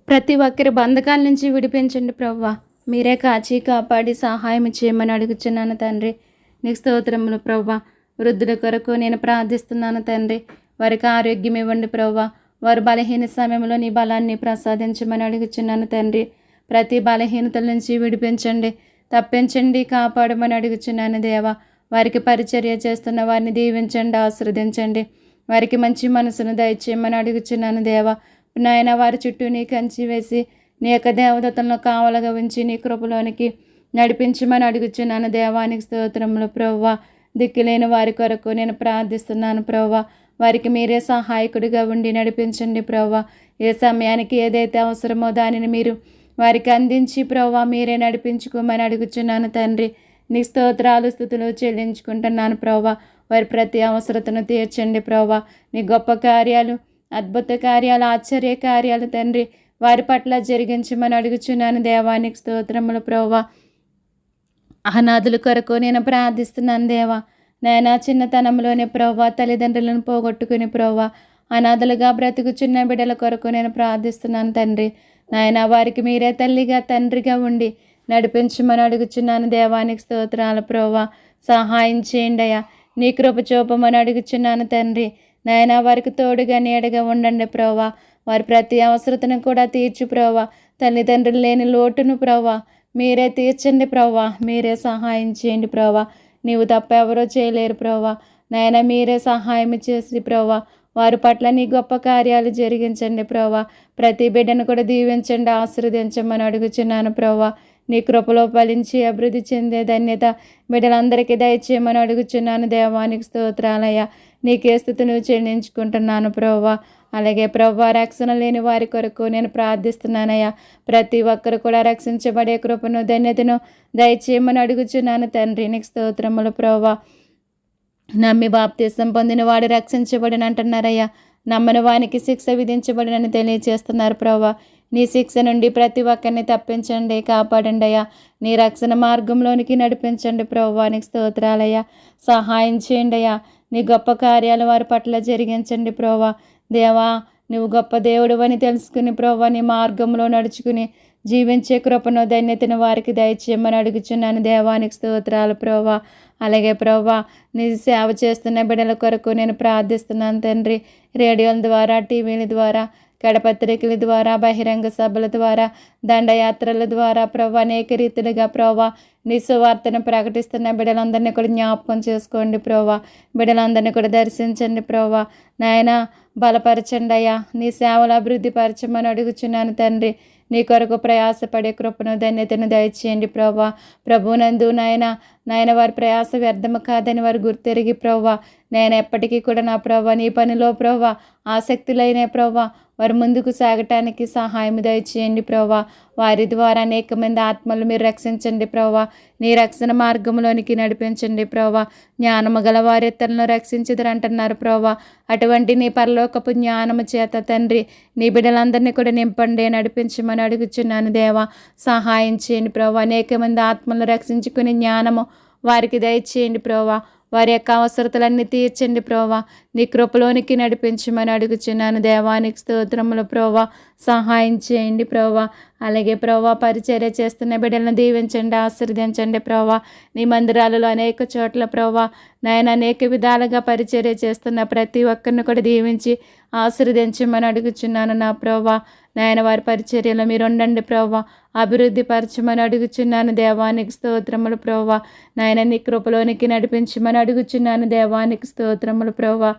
ప్రతి ఒక్కరి బంధకాల నుంచి విడిపించండి ప్రభా. మీరే కాచి కాపాడి సహాయం చేయమని అడుగుచున్నాను తండ్రి. నీకు స్తోత్రములు ప్రభా. వృద్ధుల కొరకు నేను ప్రార్థిస్తున్నాను తండ్రి. వారికి ఆరోగ్యం ఇవ్వండి ప్రభా. వారు బలహీన సమయంలో నీ బలాన్ని ప్రసాదించమని అడుగుచున్నాను తండ్రి. ప్రతి బలహీనతల నుంచి విడిపించండి, తప్పించండి, కాపాడమని అడుగుచున్నాను దేవా. వారికి పరిచర్య చేస్తున్న వారిని దీవించండి, ఆశీర్వదించండి. వారికి మంచి మనసును దయచేయమని అడుగుచున్నాను దేవా. నాయన వారి చుట్టూ నీ కంచి వేసి నీ యొక్క దేవదతలను కావలగా ఉంచి నీ కృపలోనికి నడిపించమని అడుగుచున్నాను దేవానికి స్తోత్రములు ప్రభువా. దిక్కులేని వారి కొరకు నేను ప్రార్థిస్తున్నాను ప్రభువా. వారికి మీరే సహాయకుడిగా ఉండి నడిపించండి ప్రభువా. ఏ సమయానికి ఏదైతే అవసరమో దానిని మీరు వారికి అందించి ప్రభువా మీరే నడిపించుకోమని అడుగుచున్నాను తండ్రి. నీ స్తోత్రాలు స్తుతులు చెల్లించుకుంటున్నాను ప్రభువా. వారి ప్రతి అవసరతను తీర్చండి ప్రభువా. నీ గొప్ప కార్యాలు, అద్భుత కార్యాలు, ఆశ్చర్య కార్యాలు తండ్రి వారి పట్ల జరిగించమని అడుగుచున్నాను దేవానికి స్తోత్రములు ప్రభువా. అనాథుల కొరకు నేను ప్రార్థిస్తున్నాను దేవా. నాయన చిన్నతనంలోనే ప్రభువా తల్లిదండ్రులను పోగొట్టుకుని ప్రభువా అనాథలుగా బ్రతుకుచున్న బిడ్డల కొరకు నేను ప్రార్థిస్తున్నాను తండ్రి. నాయన వారికి మీరే తల్లిగా తండ్రిగా ఉండి నడిపించమని అడుగుచున్నాను దేవానికి స్తోత్రాలు ప్రభువా. సహాయం చేయండి అయ్యా. నీ కృప చూపమని అడుగుచున్నాను తండ్రి. నాయన వారికి తోడుగా నీడగా ఉండండి ప్రభువా. వారి ప్రతి అవసరతను కూడా తీర్చు ప్రభువా. తల్లిదండ్రులు లేని లోటును ప్రభువా మీరే తీర్చండి ప్రభువా. మీరే సహాయం చేయండి ప్రభువా. నీవు తప్ప ఎవరో చేయలేరు ప్రభువా. నాయన మీరే సహాయం చేసి ప్రభువా వారి పట్ల నీ గొప్ప కార్యాలు జరిగించండి ప్రభువా. ప్రతి బిడ్డను కూడా దీవించండి, ఆశీర్వదించమని అడుగుచున్నాను ప్రభువా. నీ కృపలో ఫలించి అభివృద్ధి చెందే ధన్యత బిడ్డలందరికీ దయచేయమని అడుగుచున్నాను దేవానికి స్తోత్రాలయ్యా. నీకే స్తుతులు చెల్లించుకుంటున్నాను ప్రభువా. అలాగే ప్రభువా రక్షణ లేని వారి కొరకు నేను ప్రార్థిస్తున్నానయ్యా. ప్రతి ఒక్కరు కూడా రక్షించబడే కృపను ధన్యతను దయచేయమని అడుగుచున్నాను తండ్రి. నీకు స్తోత్రములు ప్రభువా. నమ్మి బాప్తీసం పొందిన వాడు రక్షించబడిన అంటున్నారయ్యా. నమ్మని వానికి శిక్ష విధించబడినని తెలియజేస్తున్నారు ప్రభువా. నీ శిక్ష నుండి ప్రతి ఒక్కరిని తప్పించండి, కాపాడండి అయ్యా. నీ రక్షణ మార్గంలోనికి నడిపించండి ప్రభువా. నీకు స్తోత్రాలయ్యా. సహాయం చేయండి అయ్యా. నీ గొప్ప కార్యాలు వారి పట్ల జరిగించండి ప్రభువా. దేవా, నువ్వు గొప్ప దేవుడు అని తెలుసుకుని ప్రభా నీ మార్గంలో నడుచుకుని జీవించే కృపను ధన్యతను వారికి దయచేయమని అడుగుచున్నాను. దేవానికి స్తోత్రాలు ప్రభా. అలాగే ప్రభా, నీ సేవ చేస్తున్న బిడ్డల కొరకు నేను ప్రార్థిస్తున్నాను తండ్రి. రేడియోల ద్వారా, టీవీల ద్వారా, కడపత్రికల ద్వారా, బహిరంగ సభల ద్వారా, దండయాత్రల ద్వారా ప్రభా అనేక రీతిలుగా ప్రభా నీ సువార్తను ప్రకటిస్తున్న బిడ్డలందరినీ కూడా జ్ఞాపకం చేసుకోండి ప్రభా. బిడ్డలందరినీ కూడా దర్శించండి ప్రభా. నాయన బలపరచండి అయ్యా. నీ సేవలు అభివృద్ధి పరచమని అడుగుచున్నాను తండ్రి. నీ కొరకు ప్రయాసపడే కృపను ధన్యతను దయచేయండి ప్రభా. ప్రభునందు నాయన వారి ప్రయాస వ్యర్థము కాదని వారు గుర్తెరిగి ప్రభా నేను ఎప్పటికీ కూడా నా ప్రభా నీ పనిలో ప్రభా ఆసక్తులైన ప్రభా వారు ముందుకు సాగటానికి సహాయం దయచేయండి ప్రభా. వారి ద్వారా అనేక మంది ఆత్మలు మీరు రక్షించండి ప్రభా. నీ రక్షణ మార్గంలోనికి నడిపించండి ప్రభా. జ్ఞానము గల వారి ఇతరులను రక్షించుదురు అంటున్నారు ప్రభా. అటువంటి నీ పరలోకపు జ్ఞానము చేత తండ్రి నీ బిడ్డలందరినీ కూడా నింపండి, నడిపించమని అడుగుచున్నాను దేవా. సహాయం చేయండి ప్రభా. అనేక మంది ఆత్మలను రక్షించుకునే జ్ఞానము వారికి దయచేయండి ప్రభా. వారి యొక్క అవసరతలన్నీ తీర్చండి ప్రభా. నీ కృపలోనికి నడిపించమని అడుగుచున్నాను. దేవానికి స్తోత్రములు ప్రభా. సహాయం చేయండి ప్రభా. అలాగే ప్రభా పరిచర్య చేస్తున్న బిడ్డలను దీవించండి, ఆశీర్వదించండి ప్రభా. నీ మందిరాలలో అనేక చోట్ల ప్రభా నాయన అనేక విధాలుగా పరిచర్య చేస్తున్న ప్రతి ఒక్కరిని కూడా దీవించి ఆశీర్వదించమని అడుగుచున్నాను నా ప్రభా. నాయన వారి పరిచర్యలో మీరు ఉండండి ప్రభా. అభివృద్ధి పరచమని అడుగుచున్నాను. దేవానికి స్తోత్రములు ప్రభా. నాయన నీ కృపలోనికి నడిపించమని అడుగుచున్నాను. దేవానికి స్తోత్రములు ప్రభా.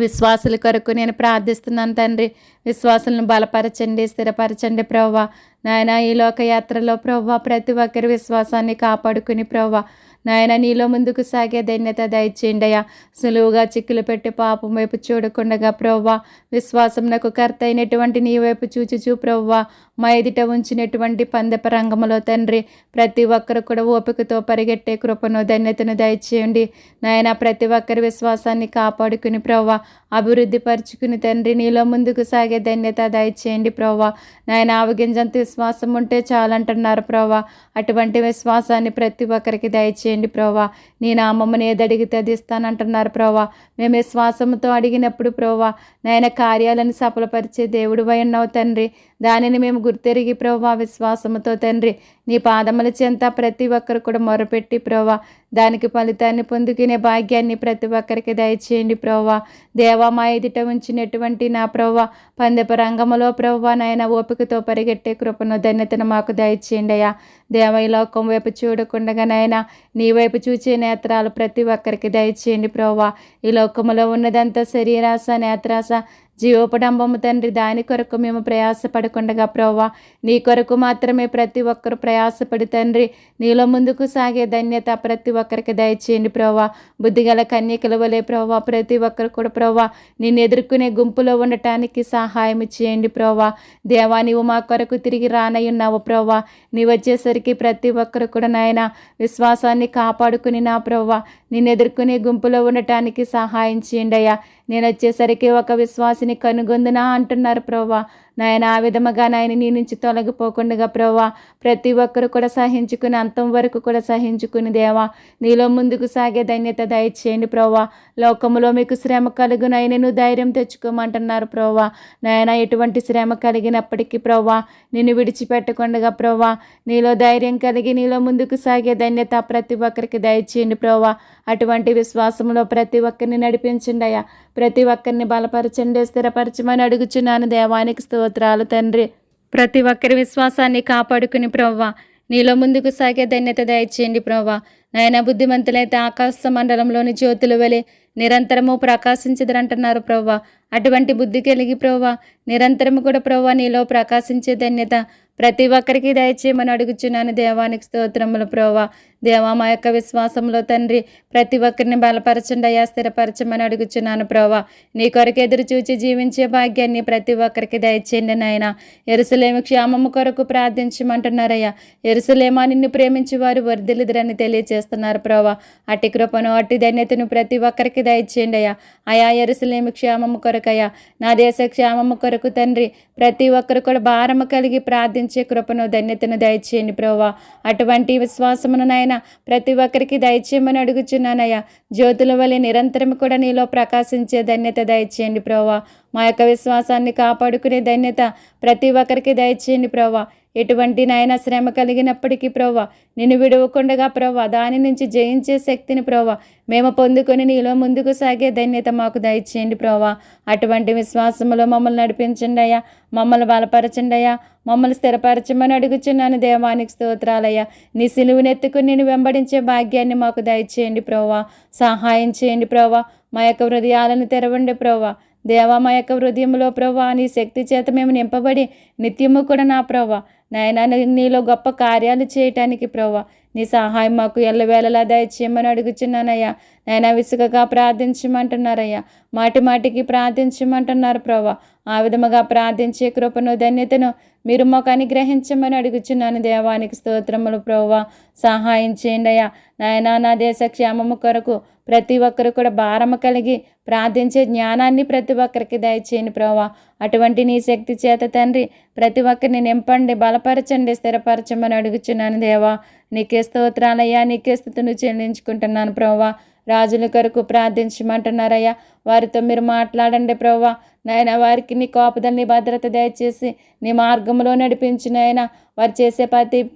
విశ్వాసుల కొరకు నేను ప్రార్థిస్తున్నాను తండ్రి. విశ్వాసులను బలపరచండి, స్థిరపరచండి ప్రభా. నాయన ఈ లోకయాత్రలో ప్రభా ప్రతి ఒక్కరి విశ్వాసాన్ని కాపాడుకుని ప్రభా నాయన నీలో ముందుకు సాగే ధన్యత దయచేయండి అయ్యా. సులువుగా చిక్కులు పెట్టి పాపం వైపు చూడకుండగా ప్రభా విశ్వాసం నాకు కర్త అయినటువంటి నీ వైపు చూచుచూ ప్రభా మా ఎదుట ఉంచినటువంటి పందెప రంగంలో తండ్రి ప్రతి ఒక్కరు కూడా ఓపికతో పరిగెట్టే కృపను ధన్యతను దయచేయండి నాయన. ప్రతి ఒక్కరి విశ్వాసాన్ని కాపాడుకుని ప్రభా అభివృద్ధి పరుచుకుని తండ్రి నీలో ముందుకు సాగే ధన్యత దయచేయండి ప్రభా. నాయన ఆవగింజంత విశ్వాసం ఉంటే చాలంటున్నారు ప్రభా. అటువంటి విశ్వాసాన్ని ప్రతి ఒక్కరికి దయచేయండి ప్రభా. నీ నామమ్మని ఏదడిగితే అది ఇస్తానంటున్నారు ప్రభా. మేము విశ్వాసంతో అడిగినప్పుడు ప్రభా నాయన కార్యాలను సఫలపరిచే దేవుడు ఉన్నావు తండ్రి. దానిని మేము గుర్తెరిగి ప్రభా విశ్వాసముతో తండ్రి నీ పాదముల చెంత ప్రతి ఒక్కరు కూడా మొరపెట్టి ప్రభా దానికి ఫలితాన్ని పొందుకునే భాగ్యాన్ని ప్రతి ఒక్కరికి దయచేయండి ప్రభా. దేవా మా ఎదుట ఉంచినటువంటి నా ప్రభా పందెప రంగములో ప్రభా నాయన ఓపికతో పరిగెట్టే కృపను ధన్యతను మాకు దయచేయండి అయ్యా. దేవ ఈ లోకం వైపు చూడకుండగా నాయన నీ వైపు చూచే నేత్రాలు ప్రతి ఒక్కరికి దయచేయండి ప్రభా. ఈ లోకములో ఉన్నదంతా శరీరాశ, నేత్రాశ, జీవోపడంబము తండ్రి దాని కొరకు మేము ప్రయాసపడకుండగా ప్రభా నీ కొరకు మాత్రమే ప్రతి ఒక్కరు ప్రయాసపడి తండ్రి నీలో ముందుకు సాగే ధన్యత ప్రతి ఒక్కరికి దయచేయండి ప్రభా. బుద్ధిగల కన్యకల వలె ప్రభా ప్రతి ఒక్కరు కూడా ప్రభా నిన్ను ఎదుర్కొనే గుంపులో ఉండటానికి సహాయం చేయండి ప్రభా. దేవా నీవు మా కొరకు తిరిగి రానయ్యున్నావు ప్రభా. నీ వచ్చేసరికి ప్రతి ఒక్కరు కూడా నాయన విశ్వాసాన్ని కాపాడుకుని నా ప్రభా నిన్ను ఎదుర్కొనే గుంపులో ఉండటానికి సహాయం చేయండి అయ్యా. నేను వచ్చేసరికి ఒక విశ్వాసిని కనుగొందునా అంటున్నారు ప్రభా. నాయన ఆ విధముగా నాయన నీ నుంచి తొలగిపోకుండా ప్రభా ప్రతి ఒక్కరు కూడా సహించుకుని అంతం వరకు కూడా సహించుకుని దేవా నీలో ముందుకు సాగే ధన్యత దయచేయండి ప్రభా. లోకములో మీకు శ్రమ కలుగునైనా నువ్వు ధైర్యం తెచ్చుకోమంటున్నారు ప్రభా. నాయన ఎటువంటి శ్రమ కలిగినప్పటికీ ప్రభా నిన్ను విడిచిపెట్టకుండా ప్రభా నీలో ధైర్యం కలిగి నీలో ముందుకు సాగే ధన్యత ప్రతి ఒక్కరికి దయచేయండి ప్రభా. అటువంటి విశ్వాసంలో ప్రతి ఒక్కరిని నడిపించండి అయ్యా. ప్రతి ఒక్కరిని బలపరచండి, స్థిరపరచమని అడుగుచున్నాను. దేవానికి స్తోత్రాలు తండ్రి. ప్రతి ఒక్కరి విశ్వాసాన్ని కాపాడుకుని ప్రభా నీలో ముందుకు సాగే ధన్యత దయచేయండి ప్రభా. నాయన బుద్ధిమంతులైతే ఆకాశ మండలంలోని జ్యోతుల వలె నిరంతరము ప్రకాశించదంటున్నారు ప్రభా. అటువంటి బుద్ధి కలిగి ప్రభా నిరంతరము కూడా ప్రభా నీలో ప్రకాశించే ధన్యత ప్రతి ఒక్కరికి దయచేయమని అడుగుచున్నాను. దేవానికి స్తోత్రములు ప్రభా. దేవా మా యొక్క విశ్వాసంలో తండ్రి ప్రతి ఒక్కరిని బలపరచండి అయ్యా, స్థిరపరచమని అడుగుచున్నాను ప్రభా. నీ కొరకు ఎదురు చూచి జీవించే భాగ్యాన్ని ప్రతి ఒక్కరికి దయచేయండి నాయన. యెరూషలేము క్షేమము కొరకు ప్రార్థించమంటున్నారయ్యా. యెరూషలేమా నిన్ను ప్రేమించి వారు వర్ధిల్లుదురని తెలియజేస్తున్నారు ప్రభా. అట్టి కృపను అట్టి ధన్యతను ప్రతి ఒక్కరికి దయచేయండి అయ్యా. అయా యెరూషలేము క్షేమము కొరకయ్యా, నా దేశ క్షేమము కొరకు తండ్రి ప్రతి ఒక్కరు కూడా భారము కలిగి ప్రార్థించ ప్రార్థించే కృపను ధన్యతను దయచేయండి ప్రభా. అటువంటి విశ్వాసమును నాయన ప్రతి ఒక్కరికి దయచేయమని అడుగుచున్నానయ్యా. జ్యోతుల వలె నిరంతరం కూడా నీలో ప్రకాశించే ధన్యత దయచేయండి ప్రభా. మా యొక్క విశ్వాసాన్ని కాపాడుకునే ధన్యత ప్రతి ఒక్కరికి దయచేయండి ప్రభా. ఎటువంటి నాయన శ్రమ కలిగినప్పటికీ ప్రభా నిన్ను విడవకుండగా ప్రభా దాని నుంచి జయించే శక్తిని ప్రభా మేము పొందుకొని నీలో ముందుకు సాగే ధన్యత మాకు దయచేయండి ప్రభా. అటువంటి విశ్వాసములో మమ్మల్ని నడిపించండి అయ్యా, మమ్మల్ని బలపరచండి అయ్యా, మమ్మల్ని స్థిరపరచమని అడుగుచున్నాను. దేవానికి స్తోత్రాలయ్యా. నీ సిలువునెత్తుకుని నేను వెంబడించే భాగ్యాన్ని మాకు దయచేయండి ప్రభా. సహాయం చేయండి ప్రభా. మా యొక్క హృదయాలను తెరవండి ప్రభా. దేవా మా యొక్క హృదయంలో ప్రభా నీ శక్తి చేత మేము నింపబడి నిత్యము కూడా నా ప్రభా నాయన నీలో గొప్ప కార్యాలు చేయటానికి ప్రభా నీ సహాయం మాకు ఎల్లవేళలా దయచేయమని అడుగుచున్నానయ్యా. నాయన విసుగగా ప్రార్థించమంటున్నారయ్యా, మాటి మాటికి ప్రార్థించమంటున్నారు ప్రభా. ఆ విధముగా ప్రార్థించే కృపను ధన్యతను మీరు మాకు అనుగ్రహించమని అడుగుచున్నాను. దేవానికి స్తోత్రములు ప్రభా. సహాయం చేయండి అయ్యా. నాయన నా దేశ క్షేమము కొరకు ప్రతి ఒక్కరు కూడా భారము కలిగి ప్రార్థించే జ్ఞానాన్ని ప్రతి ఒక్కరికి దయచేయండి ప్రభా. అటువంటి నీ శక్తి చేత తండ్రి ప్రతి ఒక్కరిని నింపండి, బలపరచండి, స్థిరపరచమని అడుగుచున్నాను దేవా. నీకే స్తోత్రాలయ్యా, నీకే స్తుతులు చెల్లించుకుంటున్నాను ప్రభా. రాజుల కొరకు ప్రార్థించమంటున్నారయ్యా, వారితో మీరు మాట్లాడండి ప్రభా. నాయన వారికి నీ కాపుదల్ని భద్రత దయచేసి నీ మార్గంలో నడిపించిన ఆయన వారు చేసే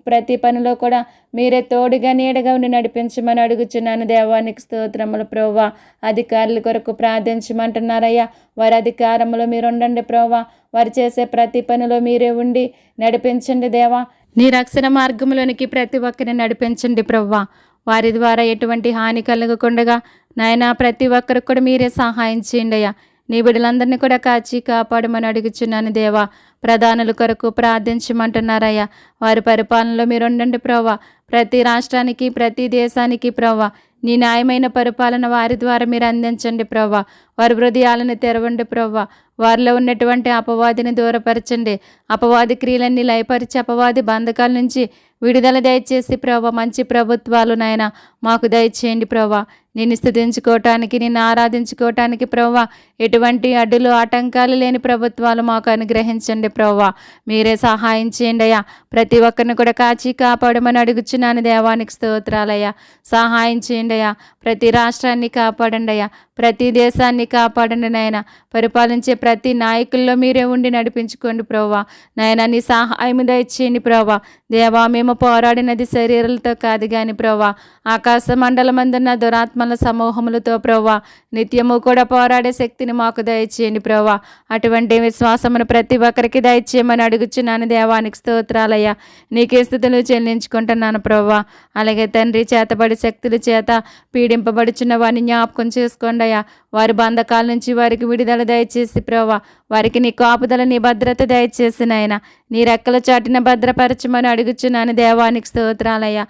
ప్రతి పనిలో కూడా మీరే తోడుగా నీడగా ఉండి నడిపించమని అడుగుచున్నాను. దేవానికి స్తోత్రములు ప్రభా. అధికారుల కొరకు ప్రార్థించమంటున్నారయ్యా, వారి అధికారంలో మీరు ఉండండి ప్రభా. వారు చేసే ప్రతి పనిలో మీరే ఉండి నడిపించండి దేవా. నీ రక్షణ మార్గంలోనికి ప్రతి ఒక్కరిని నడిపించండి ప్రభా. వారి ద్వారా ఎటువంటి హాని కలగకుండగా నాయన ప్రతి ఒక్కరికి కూడా మీరే సహాయం చేయండి అయ్యా. నీ బిడ్డలందరినీ కూడా కాచి కాపాడమని అడుగుచున్నాను దేవా. ప్రధానుల కొరకు ప్రార్థించమంటున్నారయ్యా, వారి పరిపాలనలో మీరు ఉండండి ప్రభా. ప్రతి రాష్ట్రానికి ప్రతి దేశానికి ప్రభా నీ న్యాయమైన పరిపాలన వారి ద్వారా మీరు అందించండి ప్రభా. వారి హృదయాలను తెరవండి ప్రభా. వారిలో ఉన్నటువంటి అపవాదిని దూరపరచండి. అపవాది క్రియలన్నీ లయపరిచి అపవాది బంధకాల నుంచి విడుదల దయచేసి ప్రభా మంచి ప్రభుత్వాలు నాయన మాకు దయచేయండి ప్రభా. నిన్ను స్తుతించుకోవటానికి, నిన్ను ఆరాధించుకోవటానికి ప్రభా ఎటువంటి అడ్డులు ఆటంకాలు లేని ప్రభుత్వాలు మాకు అనుగ్రహించండి ప్రభా. మీరే సహాయం చేయండి అయ్యా. ప్రతి ఒక్కరిని కూడా కాచి కాపాడమని అడుగుచున్నాను. దేవానికి స్తోత్రాలయ్యా. సహాయం చేయండి అయ్యా. ప్రతి రాష్ట్రాన్ని కాపాడండి అయ్యా, ప్రతి దేశాన్ని కాపాడండి నాయన. పరిపాలించే ప్రతి నాయకుల్లో మీరే ఉండి నడిపించుకోండి ప్రభా. నాయన నీ సహాయం దయచేయండి ప్రభా. దేవా మేము పోరాడినది శరీరాలతో కాదు కానీ ప్రభా ఆకాశ మండలమందున్న దురాత్మల సమూహములతో ప్రభా నిత్యము కూడా పోరాడే శక్తిని మాకు దయచేయండి ప్రభా. అటువంటి విశ్వాసమును ప్రతి ఒక్కరికి దయచేయమని అడుగుచున్నాను. దేవానికి స్తోత్రాలయ్యా. నీకే స్తుతులు చెల్లించుకుంటున్నాను ప్రభా. అలాగే తండ్రి చేతబడి శక్తుల చేత పీడింపబడుచున్న వారిని జ్ఞాపకం చేసుకోండి అయ్యా. వారి బంధకాల నుంచి వారికి విడుదల దయచేసి ప్రభా వారికి నీ కాపుదల నీ భద్రత దయచేసి నాయన నీ రెక్కల చాటిన భద్రపరచమని అడుగుచున్నాను. దేవానికి స్తోత్రాలయ్యా.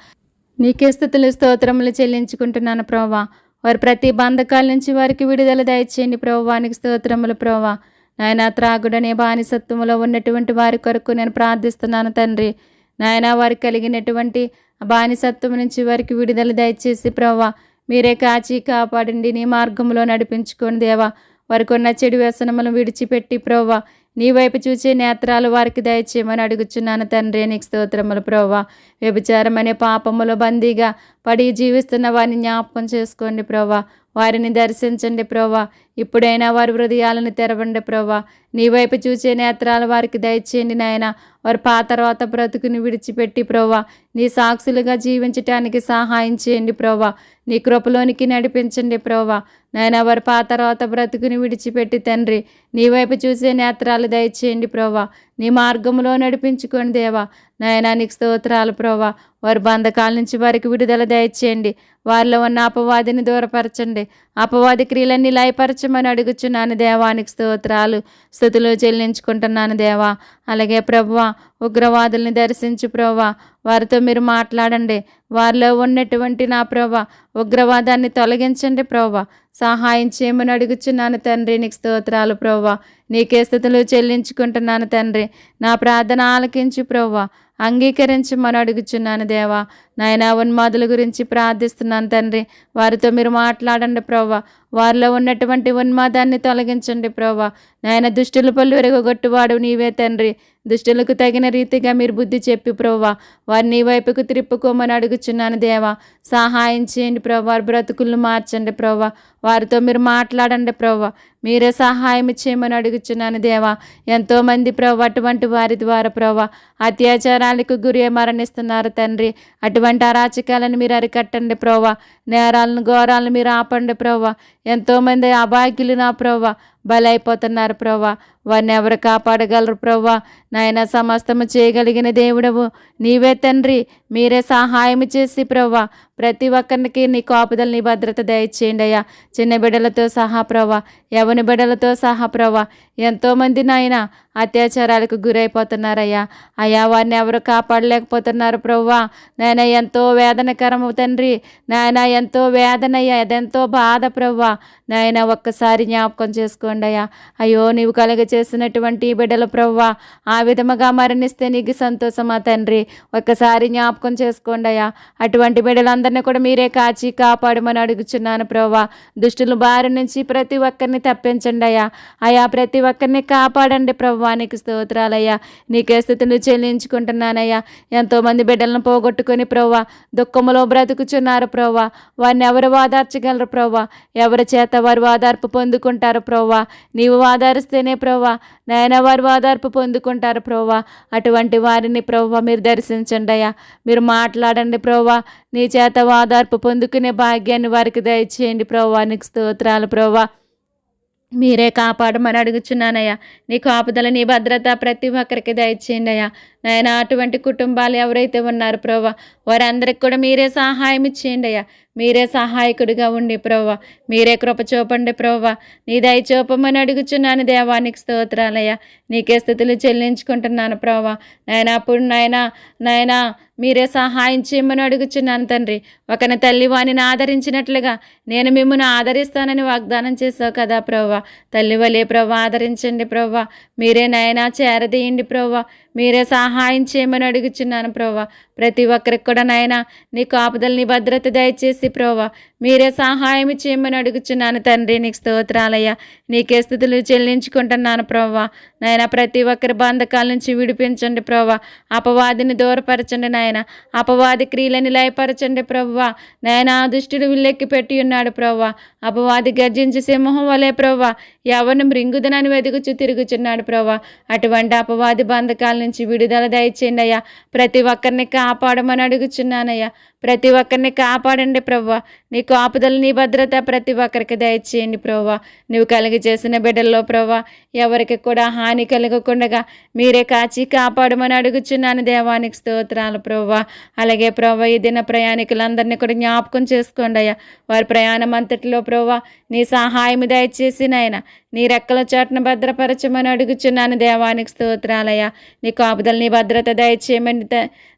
నీకే స్తుతులు స్తోత్రములు చెల్లించుకుంటున్నాను ప్రభా. వారి ప్రతి బంధకాల నుంచి వారికి విడుదల దయచేయండి ప్రభువానికి స్తోత్రములు ప్రభా. నాయన త్రాగుడనే బానిసత్వములో ఉన్నటువంటి వారి కొరకు నేను ప్రార్థిస్తున్నాను తండ్రి. నాయన వారికి కలిగినటువంటి బానిసత్వం నుంచి వారికి విడుదల దయచేసి ప్రభా మీరే కాచి కాపాడండి. నీ మార్గంలో నడిపించుకోండి దేవా. వారికి ఉన్న చెడు వ్యసనములను విడిచిపెట్టి ప్రభా నీ వైపు చూసే నేత్రాలు వారికి దయచేయమని అడుగుచున్నాను తండ్రి. నీకు స్తోత్రములు ప్రభా. వ్యభిచారం అనే పాపములో బందీగా పడి జీవిస్తున్న వారిని జ్ఞాపకం చేసుకోండి ప్రభా. వారిని దర్శించండి ప్రభా. ఇప్పుడైనా వారి హృదయాలను తెరవండి ప్రభా. నీ వైపు చూసే నేత్రాలు వారికి దయచేయండి నాయన. వారి పాత బ్రతుకుని విడిచిపెట్టి ప్రభా నీ సాక్షులుగా జీవించటానికి సహాయం చేయండి ప్రభా. నీ కృపలోనికి నడిపించండి ప్రభా. నాయన వారి పాత బ్రతుకుని విడిచిపెట్టి తండ్రి నీ వైపు చూసే నేత్రాలు దయచేయండి ప్రభా. నీ మార్గంలో నడిపించుకోండి దేవా. నాయన నీకు స్తోత్రాలు ప్రభా. వారి బంధకాల నుంచి వారికి విడుదల దయచేయండి. వారిలో ఉన్న అపవాదిని దూరపరచండి. అపవాది క్రియలన్నీ లయపరచమని అడుగుచున్నాను. దేవానికి స్తోత్రాలు స్తుతులు చెల్లించుకుంటున్నాను దేవా. అలాగే ప్రభువా ఉగ్రవాదుల్ని దర్శించు ప్రభా. వారితో మీరు మాట్లాడండి. వారిలో ఉన్నటువంటి నా ప్రభా ఉగ్రవాదాన్ని తొలగించండి ప్రభా. సహాయం చేయమని అడుగుచున్నాను తండ్రి. నీకు స్తోత్రాలు ప్రభా. నీకే స్తుతులు చెల్లించుకుంటున్నాను తండ్రి. నా ప్రార్థన ఆలకించు ప్రభా. అంగీకరించమని అడుగుచున్నాను దేవా. నాయన ఉన్మాదుల గురించి ప్రార్థిస్తున్నాను తండ్రి. వారితో మీరు మాట్లాడండి ప్రభా. వారిలో ఉన్నటువంటి ఉన్మాదాన్ని తొలగించండి ప్రభా. నాయన దుష్టుల పళ్ళు విరగొట్టువాడు నీవే తండ్రి. దుష్టులకు తగిన రీతిగా మీరు బుద్ధి చెప్పి ప్రభా వారిని నీ వైపుకు త్రిప్పుకోమని అడుగుచున్నాను దేవా. సహాయం చేయండి ప్రభా. వారి బ్రతుకులను మార్చండి ప్రభా. వారితో మీరు మాట్లాడండి ప్రభా. మీరే సహాయం చేయమని అడుగుచున్నాను దేవా. ఎంతోమంది ప్రభా అటువంటి వారి ద్వారా ప్రభా అత్యాచారాలకు గురి మరణిస్తున్నారు తండ్రి. అటువంటి అరాచకాలను మీరు అరికట్టండి ప్రభా. నేరాలను ఘోరాలను మీరు ఆపండి ప్రభా. ఎంతోమంది అభాగ్యులు నా ప్రభా బలైపోతున్నారు ప్రభా. వారిని ఎవరు కాపాడగలరు ప్రభా. నాయన సమస్తము చేయగలిగిన దేవుడవు నీవే తండ్రి. మీరే సహాయం చేసి ప్రభా ప్రతి ఒక్కరికి నీ కాపుదల నీ భద్రత దయచేయండి అయ్యా. చిన్న బిడ్డలతో సహా ప్రభా, యవని బిడ్డలతో సహా ప్రభా ఎంతోమంది నాయన అత్యాచారాలకు గురైపోతున్నారయ్యా. అయ్యా వారిని ఎవరు కాపాడలేకపోతున్నారు ప్రభా. నాయన ఎంతో వేదనకరము తండ్రి. నాయన ఎంతో వేదనయ్యా, అదెంతో బాధ ప్రభా. నాయన ఒక్కసారి జ్ఞాపకం చేసుకోండి అయ్యా. అయ్యో నీవు కలుగ చేసినటువంటి బిడ్డల ప్రభా ఆ విధముగా మరణిస్తే నీకు సంతోషమా తండ్రి. ఒక్కసారి జ్ఞాపకం చేసుకోండి అయ్యా. అటువంటి బిడ్డలందరినీ కూడా మీరే కాచి కాపాడమని అడుగుచున్నాను ప్రభా. దుష్టుల బారి నుంచి ప్రతి ఒక్కరిని తప్పించండి అయ్యా. అయ్యా ప్రతి ఒక్కరిని కాపాడండి ప్రభా. నీకు స్తోత్రాలయ్యా. నీకే స్థుతులు చెల్లించుకుంటున్నానయ్యా. ఎంతోమంది బిడ్డలను పోగొట్టుకొని ప్రభా దుఃఖములో బ్రతుకుచున్నారు ప్రభా. వారిని ఎవరు వాదార్చగలరు ప్రభా. ఎవరి చేత వారు వాదార్పు పొందుకుంటారు ప్రభా. నీవు వాదారిస్తేనే ప్రభా నాయన వారు వాదార్పు పొందుకుంటారు ప్రభా. అటువంటి వారిని ప్రభా మీరు దర్శించండి అయ్యా. మీరు మాట్లాడండి ప్రభా. నీ చేత వాదార్పు పొందుకునే భాగ్యాన్ని వారికి దయచేయండి ప్రభా. నీకు స్తోత్రాలు ప్రభా. మీరే కాపాడమని అడుగుచున్నానయ్యా. నీ కాపుదల నీ భద్రత ప్రతి ఒక్కరికి దయచేయండి అయ్యా. నాయన అటువంటి కుటుంబాలు ఎవరైతే ఉన్నారో ప్రభా వారందరికి కూడా మీరే సహాయం ఇచ్చేయండి అయ్యా. మీరే సహాయకుడిగా ఉండి ప్రభా మీరే కృప చూపండి ప్రభా. నీ దయ చూపమని అడుగుచున్నాను దేవానికి స్తోత్రాలయ్యా. నీకే స్థుతులు చెల్లించుకుంటున్నాను ప్రభా. నాయన అప్పుడు నాయన మీరే సహాయం చేయమని అడుగుచున్నాను తండ్రి. ఒకని తల్లి వాణిని ఆదరించినట్లుగా నేను మిమ్మల్ని ఆదరిస్తానని వాగ్దానం చేశావు కదా ప్రభా. తల్లి వలే ప్రభా ఆదరించండి ప్రభా. మీరే నాయన చేరదీయండి ప్రభా. మీరే సహాయం చేయమని అడుగుచున్నాను ప్రభా. ప్రతి ఒక్కరికి కూడా నాయన నీ కాపుదల నీ భద్రత దయచేసి ప్రభా మీరే సహాయం చేయమని అడుగుచున్నాను తండ్రి. నీకు స్తోత్రాలయ్యా. నీకే స్థుతులు చెల్లించుకుంటున్నాను ప్రభా. నాయన ప్రతి ఒక్కరి బంధకాల నుంచి విడిపించండి ప్రభా. అపవాదిని దూరపరచండి నాయన. అపవాది క్రియలని లయపరచండి ప్రభా. నాయన దుష్టుడు విల్లెక్కి పెట్టి ఉన్నాడు ప్రభా. అపవాది గర్జించి సింహం వలే ప్రభా ఎవరిని మృంగుదనని వెతుకుచు తిరుగుచున్నాడు ప్రభా. అటువంటి అపవాది బంధకాల నుంచి విడుదల దయచేయండి అయ్యా. ప్రతి ఒక్కరిని కాపాడమని అడుగుచున్నానయ్యా. ప్రతి ఒక్కరిని కాపాడండి ప్రభా. నీ కాపుదల నీ భద్రత ప్రతి ఒక్కరికి దయచేయండి ప్రభా. నువ్వు కలిగి చేసిన బిడ్డల్లో ప్రభా ఎవరికి కూడా హాని కలగకుండా మీరే కాచి కాపాడమని అడుగుచున్నాను దేవానికి స్తోత్రాలు ప్రభా. అలాగే ప్రభా ఈ దిన ప్రయాణికులందరినీ కూడా జ్ఞాపకం చేసుకోండి అయ్యా. వారి ప్రయాణం అంతటిలో ప్రభా నీ సహాయం దయచేసి నాయన నీ రెక్కల చాటును భద్రపరచమని అడుగుచున్నాను దేవానికి స్తోత్రాలయ్యా. నీ కాపుదల నీ భద్రత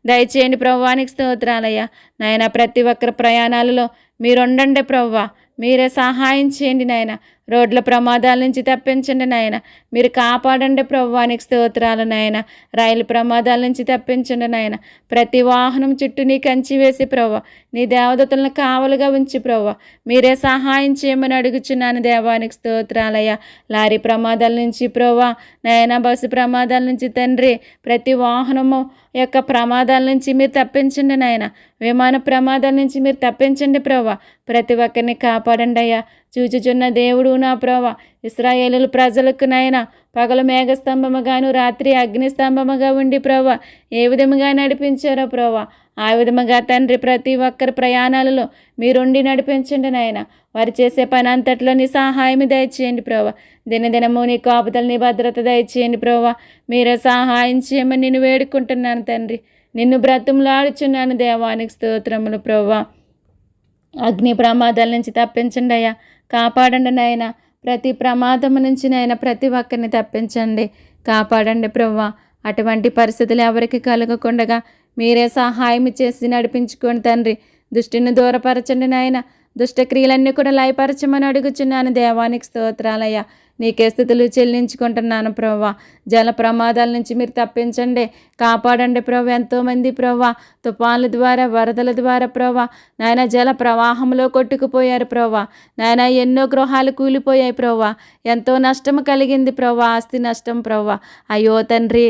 దయచేయండి ప్రభువానికి స్తోత్రాలయ్యా. నాయన ప్రతి ఒక్కరి ప్రయాణాలలో మీరుండండి ప్రభువా. మీరే సహాయం చేయండి నాయన. రోడ్ల ప్రమాదాల నుంచి తప్పించండి నాయన. మీరు కాపాడండి ప్రభువానికి స్తోత్రాలు నాయన. రైలు ప్రమాదాల నుంచి తప్పించండి నాయన. ప్రతి వాహనం చుట్టూ నీ కంచి వేసి ప్రభా నీ దేవదూతలను కావలుగా ఉంచి ప్రభా మీరే సహాయం చేయమని అడుగుచున్నాను దేవానికి స్తోత్రాలయ్యా. లారీ ప్రమాదాల నుంచి ప్రభా నాయన బస్సు ప్రమాదాల నుంచి తండ్రి ప్రతి వాహనము యొక్క ప్రమాదాల నుంచి మీరు తప్పించండి నాయన. విమాన ప్రమాదాల నుంచి మీరు తప్పించండి ప్రభా. ప్రతి ఒక్కరిని కాపాడండి అయ్యా. చూచుచున్న దేవుడు నా ప్రభా ఇశ్రాయేలు ప్రజలకు నాయన పగలు మేఘస్తంభముగాను రాత్రి అగ్నిస్తంభముగా ఉండి ప్రభా ఏ విధముగా నడిపించారో ప్రభా ఆ విధముగా తండ్రి ప్రతి ఒక్కరి ప్రయాణాలలో మీరుండి నడిపించండి నాయన. వారు చేసే పని అంతట్లో నీ సహాయం దయచేయండి ప్రభా. దినదినము నీ కాపుదల నీ భద్రత దయచేయండి ప్రభా. మీరే సహాయం చేయమని నేను వేడుకుంటున్నాను తండ్రి. నిన్ను బ్రతుములాడుచున్నాను దేవానికి స్తోత్రములు ప్రభా. అగ్ని ప్రమాదాల నుంచి తప్పించండి అయ్యా. కాపాడండి నాయన. ప్రతి ప్రమాదం నుంచి నాయన ప్రతి ఒక్కరిని తప్పించండి, కాపాడండి ప్రభా. అటువంటి పరిస్థితులు ఎవరికి కలగకుండా మీరే సహాయం చేసి నడిపించుకోండి తండ్రి. దుష్టిని దూరపరచండి నాయన. దుష్టక్రియలన్నీ కూడా లయపరచమని అడుగుచున్నాను దేవానికి స్తోత్రాలయ్యా. నీకే స్తుతులు చెల్లించుకుంటున్నాను ప్రభా. జల ప్రమాదాల నుంచి మీరు తప్పించండి, కాపాడండి ప్రభా. ఎంతోమంది ప్రభా తుఫాన్ల ద్వారా, వరదల ద్వారా ప్రభా నాయన జల ప్రవాహంలో కొట్టుకుపోయారు ప్రభా. నాయన ఎన్నో గృహాలు కూలిపోయాయి ప్రభా. ఎంతో నష్టం కలిగింది ప్రభా, ఆస్తి నష్టం ప్రభా. అయ్యో తండ్రి,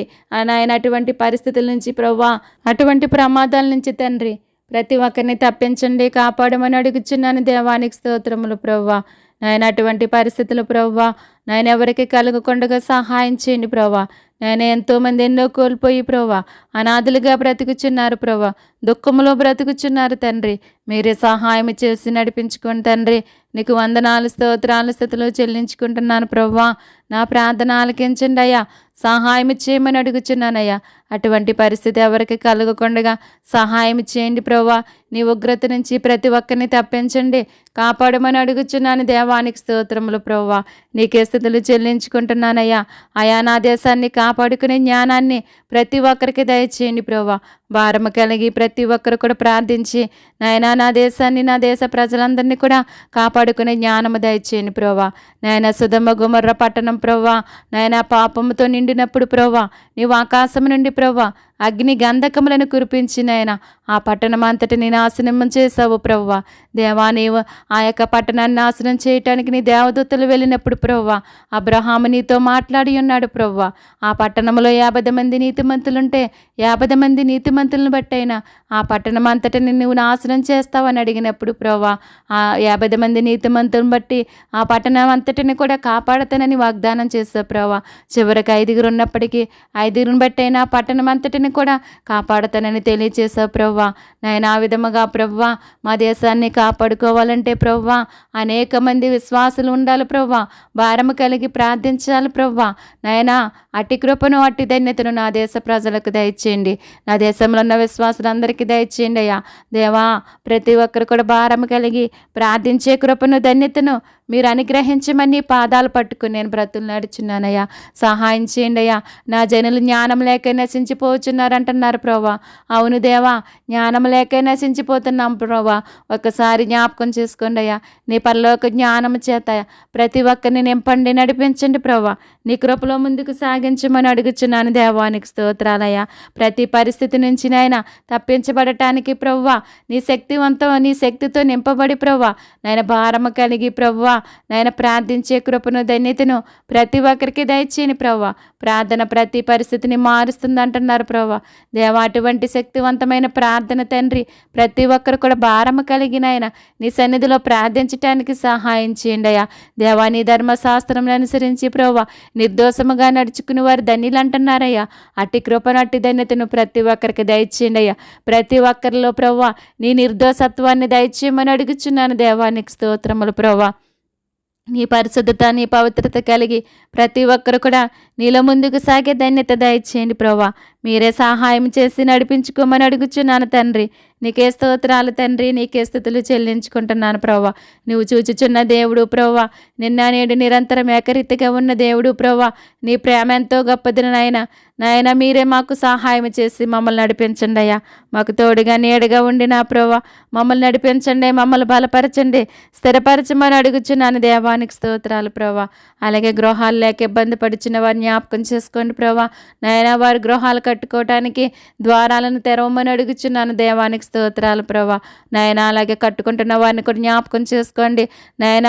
నాయన అటువంటి పరిస్థితుల నుంచి ప్రభా, అటువంటి ప్రమాదాల నుంచి తండ్రి ప్రతి ఒక్కరిని తప్పించండి, కాపాడమని అడుగుచున్నాను. దేవానికి స్తోత్రములు ప్రభా. నాయన అటువంటి పరిస్థితులు ప్రభా నాయన ఎవరికి కలగకుండా సహాయం చేయండి ప్రభా. నాయన ఎంతోమంది ఎన్నో కోల్పోయి ప్రభా అనాథులుగా బ్రతుకుచున్నారు ప్రభా, దుఃఖంలో బ్రతుకుచున్నారు తండ్రి. మీరే సహాయం చేసి నడిపించుకోండి తండ్రి. నీకు వందనాలు, స్తోత్రాలు, స్థుతులు చెల్లించుకుంటున్నాను ప్రభా. నా ప్రార్థన ఆలకించండి అయ్యా, సహాయం చేయమని అడుగుచున్నానయ్యా. అటువంటి పరిస్థితి ఎవరికి కలగకుండా సహాయం చేయండి ప్రభా. నీ ఉగ్రత నుంచి ప్రతి ఒక్కరిని తప్పించండి, కాపాడమని అడుగుచున్నాను. దేవానికి స్తోత్రములు ప్రభా. నీకే స్థుతులు చెల్లించుకుంటున్నానయ్యా. అయా నా దేశాన్ని కాపాడుకునే జ్ఞానాన్ని ప్రతి ఒక్కరికి దయచేయండి ప్రభా. భారము కలిగి ప్రతి ఒక్కరు కూడా ప్రార్థించి నాయనా నా దేశాన్ని, నా దేశ ప్రజలందరినీ కూడా కాపాడుకునే జ్ఞానము దయచేయండి ప్రభా. నాయన సుధమ గుమర్ర పట్టణం ప్రభా నాయన పాపముతో నిండినప్పుడు ప్రభా నీవు ఆకాశం నుండి ప్రభా అగ్ని గంధకములను కురిపించి నాయన ఆ పట్టణం అంతటిని నాశనం చేసావు ప్రభా. దేవా నీవు ఆ యొక్క పట్టణాన్ని నాశనం చేయటానికి నీ దేవదూతలు వెళ్ళినప్పుడు ప్రభా అబ్రహాము నీతో మాట్లాడి ఉన్నాడు ప్రభా. ఆ పట్టణంలో 50 మంది నీతిమంతులుంటే 50 మంది నీతిమంతులను బట్టైనా ఆ పట్టణం అంతటిని నువ్వు నాశనం చేస్తావని అడిగినప్పుడు ప్రభా ఆ 50 మంది నీతిమంతులను బట్టి ఆ పట్టణం అంతటిని కూడా కాపాడతానని వాగ్దానం చేస్తావు ప్రభా. చివరికి 5 ఉన్నప్పటికీ 5 బట్టైనా ఆ పట్టణం అంతటిని కూడా కాపాడతానని తెలియచేసావు ప్రభా. నాయన ఆ విధముగా ప్రభా మా దేశాన్ని కాపాడుకోవాలంటే ప్రభా అనేక మంది విశ్వాసులు ఉండాలి ప్రభా. భారము కలిగి ప్రార్థించాలి ప్రభా. నాయన అట్టి కృపను, అట్టి ధన్యతను నా దేశ ప్రజలకు దయచేయండి. నా దేశంలో ఉన్న విశ్వాసులందరికీ దయచేయండి అయ్యా. దేవా ప్రతి ఒక్కరు కూడా భారము కలిగి ప్రార్థించే కృపను, ధన్యతను మీరు అనుగ్రహించమని పాదాలు పట్టుకుని నేను బ్రతులు నడుచున్నానయ్యా. సహాయం చేయండి అయ్యా. నా జనులు జ్ఞానం లేక నశించిపోతున్నారంటున్నారు ప్రభా. అవును దేవా, జ్ఞానం లేక నశించిపోతున్నాం ప్రభా. ఒక్కసారి జ్ఞాపకం చేసుకోండి అయ్యా. నీ పరలోక జ్ఞానం చేత ప్రతి ఒక్కరిని నింపండి, నడిపించండి ప్రభా. నీ కృపలో ముందుకు సాగించమని అడుగుచున్నాను. దేవానికి స్తోత్రాలయ్యా. ప్రతి పరిస్థితి నుంచి నైనా తప్పించబడటానికి ప్రభువా నీ శక్తివంతం, నీ శక్తితో నింపబడి ప్రభువా నాయన భారము కలిగి ప్రభువా నాయన ప్రార్థించే కృపను, ధన్యతను ప్రతి ఒక్కరికి దయచేయని ప్రభువా. ప్రార్థన ప్రతి పరిస్థితిని మారుస్తుంది అంటున్నారు ప్రభువా. దేవా అటువంటి శక్తివంతమైన ప్రార్థన తండ్రి ప్రతి ఒక్కరు కూడా భారము కలిగిన ఆయన నీ సన్నిధిలో ప్రార్థించటానికి సహాయం చేయండి అయ్యా. దేవా నీ ధర్మశాస్త్రం అనుసరించి ప్రభువా నిర్దోషముగా నడుచుకుని వారు ధన్యులు అంటున్నారయ్యా. అట్టి కృపను, అట్టి ధన్యతను ప్రతి ఒక్కరికి దయచేయండి అయ్యా. ప్రతి ఒక్కరిలో ప్రభువా నీ నిర్దోషత్వాన్ని దయచేయమని అడుగుచున్నాను. దేవానికి స్తోత్రములు ప్రభువా. నీ పరిశుద్ధత, నీ పవిత్రత కలిగి ప్రతి ఒక్కరు కూడా నీలో ముందుకు సాగే ధన్యత దయచేయండి ప్రభా. మీరే సహాయం చేసి నడిపించుకోమని అడుగుచున్నాను తండ్రి. నీకే స్తోత్రాలు తండ్రి, నీకే స్తుతులు చెల్లించుకుంటున్నాను ప్రభా. నువ్వు చూచుచున్న దేవుడు ప్రభా, నిన్న నేడు నిరంతరం ఏకరీతిగా ఉన్న దేవుడు ప్రభా. నీ ప్రేమ ఎంతో గొప్పది నాయన. మీరే మాకు సహాయం చేసి మమ్మల్ని నడిపించండి అయ్యా. మాకు తోడుగా నీడగా ఉండి నా ప్రభా మమ్మల్ని నడిపించండి, మమ్మల్ని బలపరచండి, స్థిరపరచమని అడుగుచున్నాను. దేవానికి స్తోత్రాలు ప్రభా. అలాగే గృహాలు లేక ఇబ్బంది పడుచున్న వారిని జ్ఞాపకం చేసుకోండి ప్రభా. నాయన వారి గృహాలు కట్టుకోవటానికి ద్వారాలను తెరవమని అడుగుచున్నాను. దేవానికి స్తోత్రాలు ప్రభా. నాయన అలాగే కట్టుకుంటున్న వారిని కూడా జ్ఞాపకం చేసుకోండి నాయన.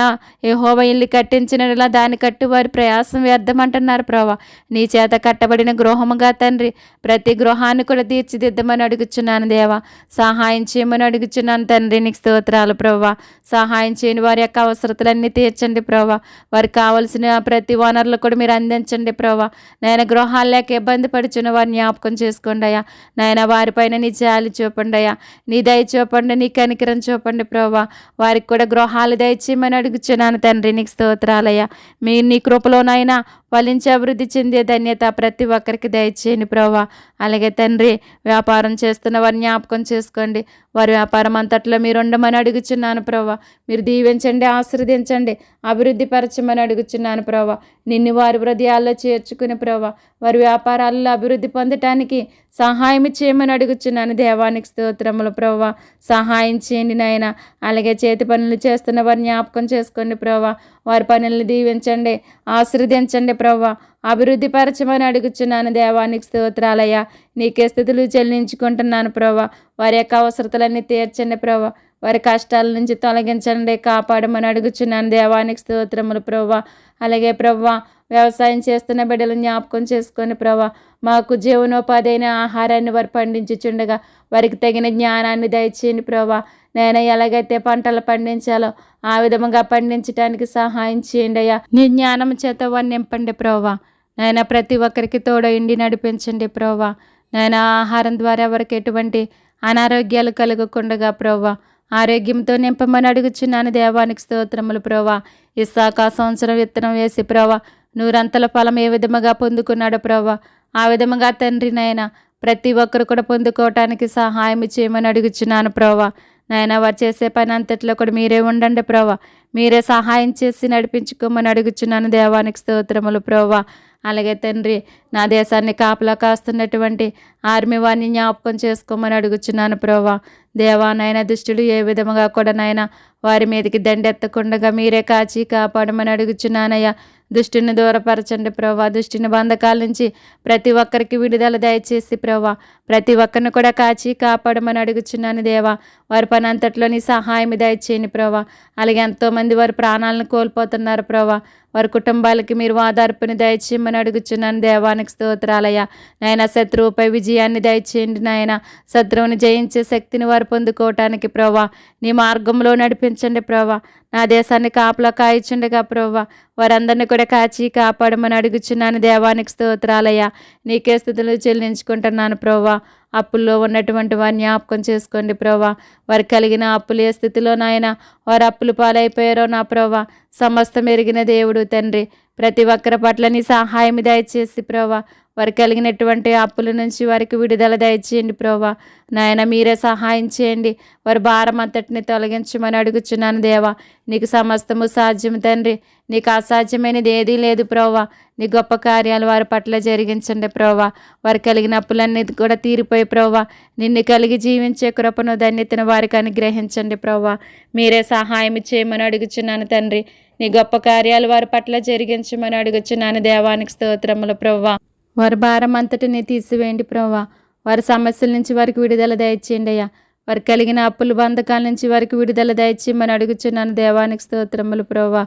యెహోవా ఇల్లు కట్టించినలా దాన్ని కట్టి వారి ప్రయాసం వ్యర్థమంటున్నారు ప్రభా. నీ చేత కట్టబడిన గృహముగా తండ్రి ప్రతి గృహాన్ని కూడా తీర్చిదిద్దమని అడుగుచున్నాను దేవా. సహాయం చేయమని అడుగుచున్నాను తండ్రి. నీకు స్తోత్రాలు ప్రభా. సహాయం చేయని వారి యొక్క అవసరతలన్నీ తీర్చండి ప్రభా. వారికి కావలసిన ప్రతి వనరులు కూడా మీరు అందించండి ప్రభా. నాయన గృహాలు లేక ఇబ్బంది పడుచున్న వారిని జ్ఞాపకం చేసుకోండి అయ్యా. నాయన వారిపైన నీ జాలి చూపండి అయ్యా, నీ దయ చూపండి, నీ కనికరం చూపండి ప్రభా. వారికి కూడా గృహాలు దయచేయమని అడుగుచున్నాను తండ్రి. నీకు స్తోత్రాలయ్యా. మీరు నీ కృపలోనైనా ఫలించి అభివృద్ధి చెందే ధన్యత ప్రతి ఒక్కరికి దయచేయండి ప్రభా. అలాగే తండ్రి వ్యాపారం చేస్తున్న వారిని జ్ఞాపకం చేసుకోండి. వారి వ్యాపారం అంతట్లో మీరు ఉండమని అడుగుచున్నాను ప్రభా. మీరు దీవించండి, ఆశీర్వదించండి, అభివృద్ధి పరచమని అడుగుచున్నాను ప్రభా. నిన్ను వారి హృదయాల్లో చేర్చుకుని ప్రభా వారి వ్యాపారాల్లో అభివృద్ధి పొందటానికి సహాయం చేయమని అడుగుచున్నాను. దేవానికి స్తోత్రములు ప్రభా. సహాయం చేయండి నాయన. అలాగే చేతి పనులు చేస్తున్న వారిని జ్ఞాపకం చేసుకోండి ప్రభా. వారి పనులను దీవించండి, ఆశీర్వదించండి ప్రభా. అభివృద్ధి పరచమని అడుగుచున్నాను. దేవానికి స్తోత్రాలయ్యా. నీకే స్థుతులు చెల్లించుకుంటున్నాను ప్రభా. వారి యొక్క అవసరతలన్నీ తీర్చండి ప్రభా. వారి కష్టాల నుంచి తొలగించండి, కాపాడమని అడుగుచున్నాను. దేవానికి స్తోత్రములు ప్రభా. అలాగే ప్రభా వ్యవసాయం చేస్తున్న బిడ్డలు జ్ఞాపకం చేసుకొని ప్రభా మాకు జీవనోపాధి అయిన ఆహారాన్ని వారు పండించుచుండగా వారికి తగిన జ్ఞానాన్ని దయచేయండి ప్రభా. నేను ఎలాగైతే పంటలు పండించాలో ఆ విధముగా పండించడానికి సహాయం చేయండి అయ్యా. నీ జ్ఞానం చేత వారిని నింపండి ప్రభా. నాయన ప్రతి ఒక్కరికి తోడయండి, నడిపించండి ప్రభా. నాయన ఆహారం ద్వారా వారికి ఎటువంటి అనారోగ్యాలు కలగకుండగా ప్రభా ఆరోగ్యంతో నింపమని అడుగుచున్నాను. దేవానికి స్తోత్రములు ప్రభా. ఇస్సాకా సంవత్సరం విత్తనం వేసి ప్రభా నూరంతల ఫలం ఏ విధముగా పొందుకున్నాడు ప్రభా ఆ విధముగా తండ్రి నాయన ప్రతి ఒక్కరు కూడా పొందుకోవటానికి సహాయం చేయమని అడుగుచున్నాను ప్రభా. నాయన వారు చేసే పని అంతట్లో కూడా మీరే ఉండండి ప్రభా. మీరే సహాయం చేసి నడిపించుకోమని అడుగుచున్నాను. దేవానికి స్తోత్రములు ప్రభా. అలాగే తండ్రి నా దేశాన్ని కాపలా కాస్తున్నటువంటి ఆర్మీ వారిని జ్ఞాపకం చేసుకోమని అడుగుచున్నాను ప్రభా. దేవా నాయన దుష్టుడు ఏ విధముగా కూడా నాయన వారి మీదకి దండెత్తకుండగా మీరే కాచి కాపాడమని అడుగుచున్నానయ్యా. దుష్టిని దూరపరచండి ప్రభా. దుష్టిని బంధకాల నుంచి ప్రతి ఒక్కరికి విడుదల దయచేసి ప్రభా ప్రతి ఒక్కరిని కూడా కాచి కాపాడమని అడుగుచున్నాను దేవా. వారి పని అంతట్లో నీ సహాయం దయచేయండి ప్రభా. అలాగే ఎంతోమంది వారి ప్రాణాలను కోల్పోతున్నారు ప్రభా. వారి కుటుంబాలకి మీరు ఆధారపని దయచేయమని అడుగుచున్నాను. దేవానికి స్తోత్రాలయ్యా. నాయన శత్రువుపై విజయాన్ని దయచేయండి నాయన. శత్రువుని జయించే శక్తిని వారు పొందుకోవటానికి ప్రభా నీ మార్గంలో నడిపించండి ప్రభా. నా దేశాన్ని కాపలా కాయిచుండగా ప్రభా వారందరినీ కూడా కాచి కాపాడమని అడుగుచున్నాను. దేవానికి స్తోత్రాలయ్యా. నీకే స్థుతులు చెల్లించుకుంటున్నాను ప్రభా. అప్పుల్లో ఉన్నటువంటి వారిని జ్ఞాపకం చేసుకోండి ప్రభా. వారు కలిగిన అప్పులు ఏ స్థితిలో నాయన వారు అప్పులు పాలైపోయారో నా ప్రభా సమస్తం ఎరిగిన దేవుడు తండ్రి. ప్రతి ఒక్కరి పట్ల నీ సహాయం దయచేసి ప్రభా వారు కలిగినటువంటి అప్పుల నుంచి వారికి విడుదల దయచేయండి ప్రభా. నాయన మీరే సహాయం చేయండి. వారి భారం అంతటిని తొలగించమని అడుగుచున్నాను దేవా. నీకు సమస్తము సాధ్యం తండ్రి. నీకు అసాధ్యమైనది ఏదీ లేదు ప్రభా. నీ గొప్ప కార్యాలు వారి పట్ల జరిగించండి ప్రభా. వారు కలిగిన అప్పులన్నీ కూడా తీరిపోయి ప్రభా నిన్ను కలిగి జీవించే కృపను ధన్యతను వారికి అనుగ్రహించండి ప్రభా. మీరే సహాయం చేయమని అడుగుచున్నాను తండ్రి. నీ గొప్ప కార్యాలు వారి పట్ల జరిగించమని అడుగుచున్నాను. దేవానికి స్తోత్రములు ప్రభా. వారి భారం అంతటిని తీసివేయండి ప్రభా. వారి సమస్యల నుంచి వారికి విడుదల దయచేయండి అయ్యా. వారికి కలిగిన అప్పుల బంధకాల నుంచి వారికి విడుదల దయచేయమని అడుగుచున్నాను. దేవానికి స్తోత్రములు ప్రభా.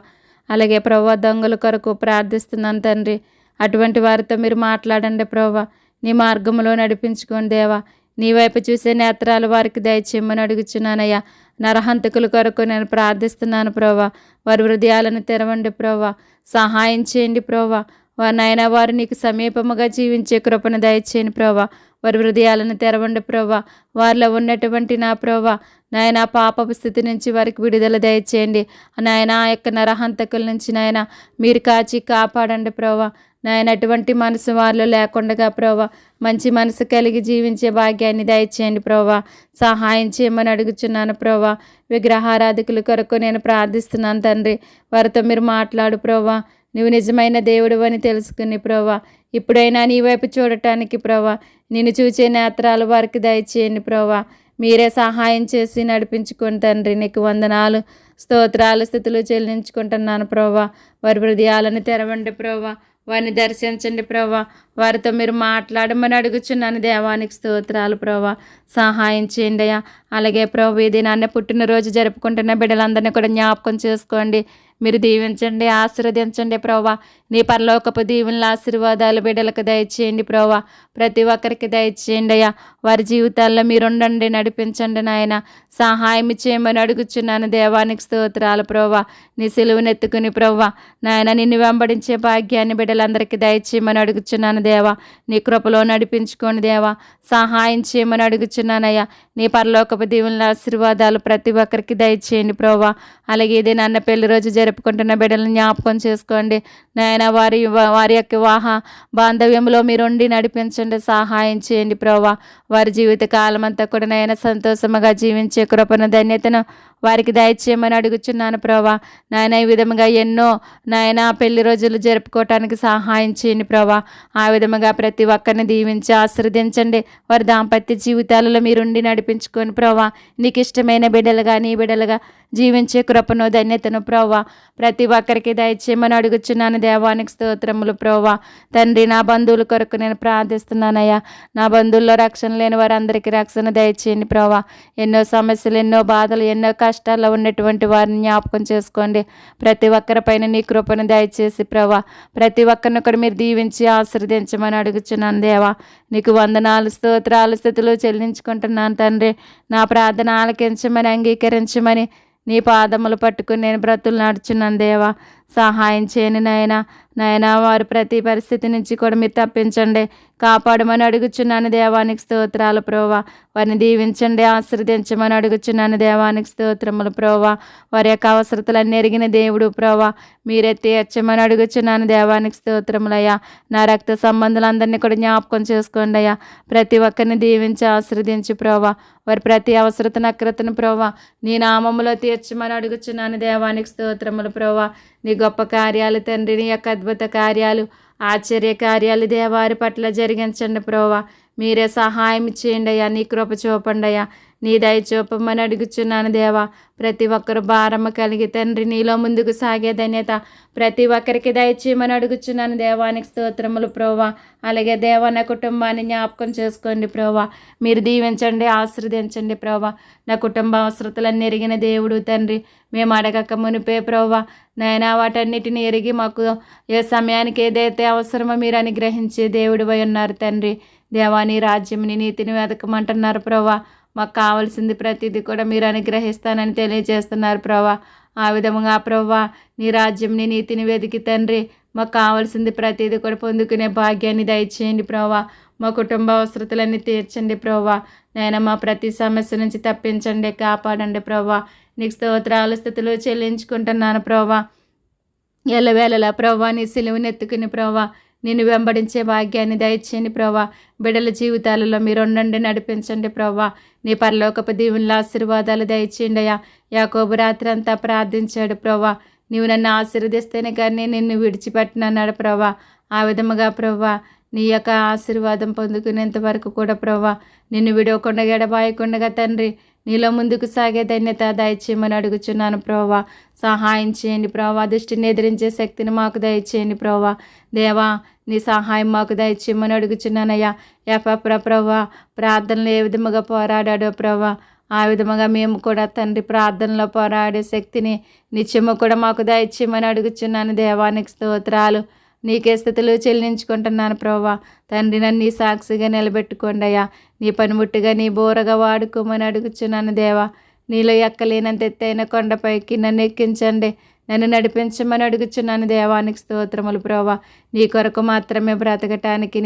అలాగే ప్రభా దొంగల కొరకు ప్రార్థిస్తున్నాను తండ్రి. అటువంటి వారితో మీరు మాట్లాడండి ప్రభా. నీ మార్గంలో నడిపించుకోండి దేవా. నీ వైపు చూసే నేత్రాలు వారికి దయచేయమని అడుగుచున్నానయ్యా. నరహంతకుల కొరకు నేను ప్రార్థిస్తున్నాను ప్రభా. వారి హృదయాలను తెరవండి ప్రభా. సహాయం చేయండి ప్రభా. నాయన వారు నీకు సమీపముగా జీవించే కృపను దయచేయండి ప్రభా. వారి హృదయాలను తెరవండి ప్రభా. వారిలో ఉన్నటువంటి నా ప్రభా నాయన పాపపు స్థితి నుంచి వారికి విడుదల దయచేయండి నాయన. ఆ యొక్క నరహంతకుల నుంచి నాయన మీరు కాచి కాపాడండి ప్రభా. నాయన అటువంటి మనసు వారిలో లేకుండా ప్రభా మంచి మనసు కలిగి జీవించే భాగ్యాన్ని దయచేయండి ప్రభా. సహాయం చేయమని అడుగుచున్నాను ప్రభా. విగ్రహారాధికుల కొరకు నేను ప్రార్థిస్తున్నాను తండ్రి. వారితో మీరు మాట్లాడు ప్రభా. నువ్వు నిజమైన దేవుడు అని తెలుసుకుని ప్రభా ఇప్పుడైనా నీ వైపు చూడటానికి ప్రభా నిన్ను చూచే నేత్రాలు వారికి దయచేయండి ప్రభా. మీరే సహాయం చేసి నడిపించుకుని తండ్రి. నీకు వందనాలు స్తోత్రాలు స్థుతులు చెల్లించుకుంటున్నాను ప్రభా. వారి హృదయాలను తెరవండి ప్రభా. వారిని దర్శించండి ప్రభా. వారితో మీరు మాట్లాడమని అడుగుచున్నాను. దేవానికి స్తోత్రాలు ప్రభా. సహాయం చేయండి అయ్యా. అలాగే ప్రభు ఈ దినాన్ని పుట్టినరోజు జరుపుకుంటున్న బిడ్డలందరినీ కూడా జ్ఞాపకం చేసుకోండి. మీరు దీవించండి, ఆశీర్వదించండి ప్రభా. నీ పరలోకపు దీవెనల ఆశీర్వాదాలు బిడ్డలకు దయచేయండి ప్రభా. ప్రతి ఒక్కరికి దయచేయండి అయ్యా. వారి జీవితాల్లో మీరుండండి, నడిపించండి నాయన. సహాయం చేయమని అడుగుచున్నాను. దేవానికి స్తోత్రాలు ప్రభా. నీ సిలువనెత్తుకుని ప్రభా నాయన నిన్ను వెంబడించే భాగ్యాన్ని బిడ్డలు బిడ్డలందరికీ దయచేయమని అడుగుచున్నాను దేవా. నీ కృపలో నడిపించుకోండి దేవా. సహాయం చేయమని అడుగుచున్నానయ్యా. నీ పరలోకపు దీవెనల ఆశీర్వాదాలు ప్రతి ఒక్కరికి దయచేయండి ప్రభా. అలాగే ఇదే నాన్న పెళ్లి రోజు జరుపుకుంటున్న బిడ్డలను జ్ఞాపకం చేసుకోండి నాయన. వారి యొక్క వివాహ బాంధవ్యంలో మీరుండి నడిపించండి, సహాయం చేయండి ప్రభా. వారి జీవిత కాలం అంతా కూడా నాయన సంతోషముగా జీవించే కృపను ధన్యతను వారికి దయచేయమని అడుగుచున్నాను ప్రభా. నాయన ఈ విధముగా ఎన్నో నాయన పెళ్లి రోజులు జరుపుకోవటానికి సహాయం చేయండి ప్రభా. ఆ విధముగా ప్రతి ఒక్కరిని దీవించి ఆశీర్వదించండి. వారి దాంపత్య జీవితాలలో మీరుండి నడిపించుకొని ప్రభా. నీకు ఇష్టమైన బిడ్డలుగా నీ బిడ్డలుగా జీవించే కృపను ధన్యతను ప్రభా ప్రతి ఒక్కరికి దయచేయమని అడుగుచున్నాను. దేవానికి స్తోత్రములు ప్రభా. తండ్రి, నా బంధువుల కొరకు నేను ప్రార్థిస్తున్నానయ్యా. నా బంధువుల్లో రక్షణ లేని వారందరికీ రక్షణ దయచేయండి ప్రభా. ఎన్నో సమస్యలు, ఎన్నో బాధలు, ఎన్నో కష్టాల్లో ఉన్నటువంటి వారిని జ్ఞాపకం చేసుకోండి. ప్రతి ఒక్కరిపైన నీ కృపను దయచేసి ప్రభా ప్రతి ఒక్కరిని కూడా మీరు దీవించి ఆశీర్వదించమని అడుగుచున్నాను దేవా. నీకు వందనాలు, స్తోత్రాలు, స్థుతులు చెల్లించుకుంటున్నాను తండ్రి. నా ప్రార్థన ఆలకించమని, అంగీకరించమని నీ పాదములు పట్టుకుని నేను బ్రతులు నడుచున్నాను దేవా. సహాయం చేయని నాయన వారి ప్రతి పరిస్థితి నుంచి కూడా మీరు తప్పించండి, కాపాడమని అడుగుచున్నాను. దేవానికి స్తోత్రాలు ప్రభా. వారిని దీవించండి, ఆశీర్వదించమని అడుగుచున్నాను. దేవానికి స్తోత్రములు ప్రభా. వారి యొక్క అవసరతలన్నీ ఎరిగిన దేవుడు ప్రభా, మీరే తీర్చమని అడుగుచున్నాను. దేవానికి స్తోత్రములయ్యా. నా రక్త సంబంధులందరినీ కూడా జ్ఞాపకం చేసుకోండి అయ్యా. ప్రతి ఒక్కరిని దీవించి ఆశీర్వదించు ప్రభా. వారి ప్రతి అవసరతను అక్రతను ప్రభా నీ నామములో తీర్చమని అడుగుచున్నాను. దేవానికి స్తోత్రములు ప్రభా. నీ గొప్ప కార్యాలు తండ్రి, నీ యొక్క అద్భుత కార్యాలు, ఆశ్చర్య కార్యాలు దేవారి పట్ల జరిగించండి ప్రభా. మీరే సహాయం చేయండి అయ్యా. నీ కృప చూపండి అయ్యా. నీ దయ చూపమని అడుగుచున్నాను దేవా. ప్రతి ఒక్కరు భారమ కలిగి తండ్రి నీలో ముందుకు సాగే ధన్యత ప్రతి ఒక్కరికి దయచేయమని అడుగుచున్నాను. దేవానికి స్తోత్రములు ప్రభా. అలాగే దేవా, నా కుటుంబాన్ని జ్ఞాపకం చేసుకోండి ప్రభా. మీరు దీవించండి, ఆశీర్వదించండి ప్రభా. నా కుటుంబ అవసరతలన్నీ ఎరిగిన దేవుడు తండ్రి. మేము అడగక మునిపే ప్రభా నాయనా వాటన్నిటిని ఎరిగి మాకు ఏ సమయానికి ఏదైతే అవసరమో మీరు అనుగ్రహించే దేవుడు అయి ఉన్నారు తండ్రి. దేవా, నీ రాజ్యం, నీ నీతిని వెతకమంటున్నారు ప్రభా. మాకు కావాల్సింది ప్రతిదీ కూడా మీరు అనుగ్రహిస్తానని తెలియజేస్తున్నారు ప్రభా. ఆ విధముగా ప్రభా నీ రాజ్యం, నీ నీతిని వెతికి తండ్రి మాకు కావాల్సింది ప్రతిదీ కూడా పొందుకునే భాగ్యాన్ని దయచేయండి ప్రభా. మా కుటుంబ అవసరతలన్నీ తీర్చండి ప్రభా. నేను మా ప్రతి సమస్య నుంచి తప్పించండి, కాపాడండి ప్రభా. నీకు స్తోత్రాలు, స్థుతులు చెల్లించుకుంటున్నాను ప్రభా. ఎల్లవేళలా ప్రభా నీ సిలువను ఎత్తుకుని ప్రభా నిన్ను వెంబడించే భాగ్యాన్ని దయచేయండి ప్రభా. బిడ్డల జీవితాలలో మీరు ఉండండి, నడిపించండి ప్రభా. నీ పరలోకపు దీవెనల ఆశీర్వాదాలు దయచేయండి అయ్యా. యాకోబు రాత్రి అంతా ప్రార్థించాడు ప్రభా. నీవు నన్ను ఆశీర్వదిస్తేనే కానీ నిన్ను విడిచిపెట్టనన్నాడు ప్రభా. ఆ విధముగా ప్రభా నీ యొక్క ఆశీర్వాదం పొందుకునేంత వరకు కూడా ప్రభా నిన్ను విడవకుండా ఎడబాయకుండా తండ్రి నీలో ముందుకు సాగే ధన్యత దయచేయమని అడుగుచున్నాను ప్రభా. సహాయం చేయండి ప్రభా. దృష్టిని ఎదిరించే శక్తిని మాకు దయచేయండి ప్రభా. దేవా, నీ సహాయం మాకు దయచేయమని అడుగుచున్నానయ్యా. ప్రభా ప్రార్థనలు ఏ విధముగా పోరాడాడో ప్రభా ఆ విధముగా మేము కూడా తండ్రి ప్రార్థనలో పోరాడే శక్తిని నిత్యము కూడా మాకు దయచేయమని అడుగుచున్నాను. దేవానికి స్తోత్రాలు, నీకే స్థుతులు చెల్లించుకుంటున్నాను ప్రభా. తండ్రి, నన్ను నీ సాక్షిగా నిలబెట్టుకోండి అయ్యా. నీ పనిముట్టుగా నీ బోరగా వాడుకోమని అడుగుచున్నాను దేవా. నీలో ఎక్కలేనంత ఎత్తైన కొండపైకి నన్ను ఎక్కించండి, నన్ను నడిపించమని అడుగుచున్నాను. దేవానికి స్తోత్రములు ప్రభా. నీ కొరకు మాత్రమే బ్రతకటానికి,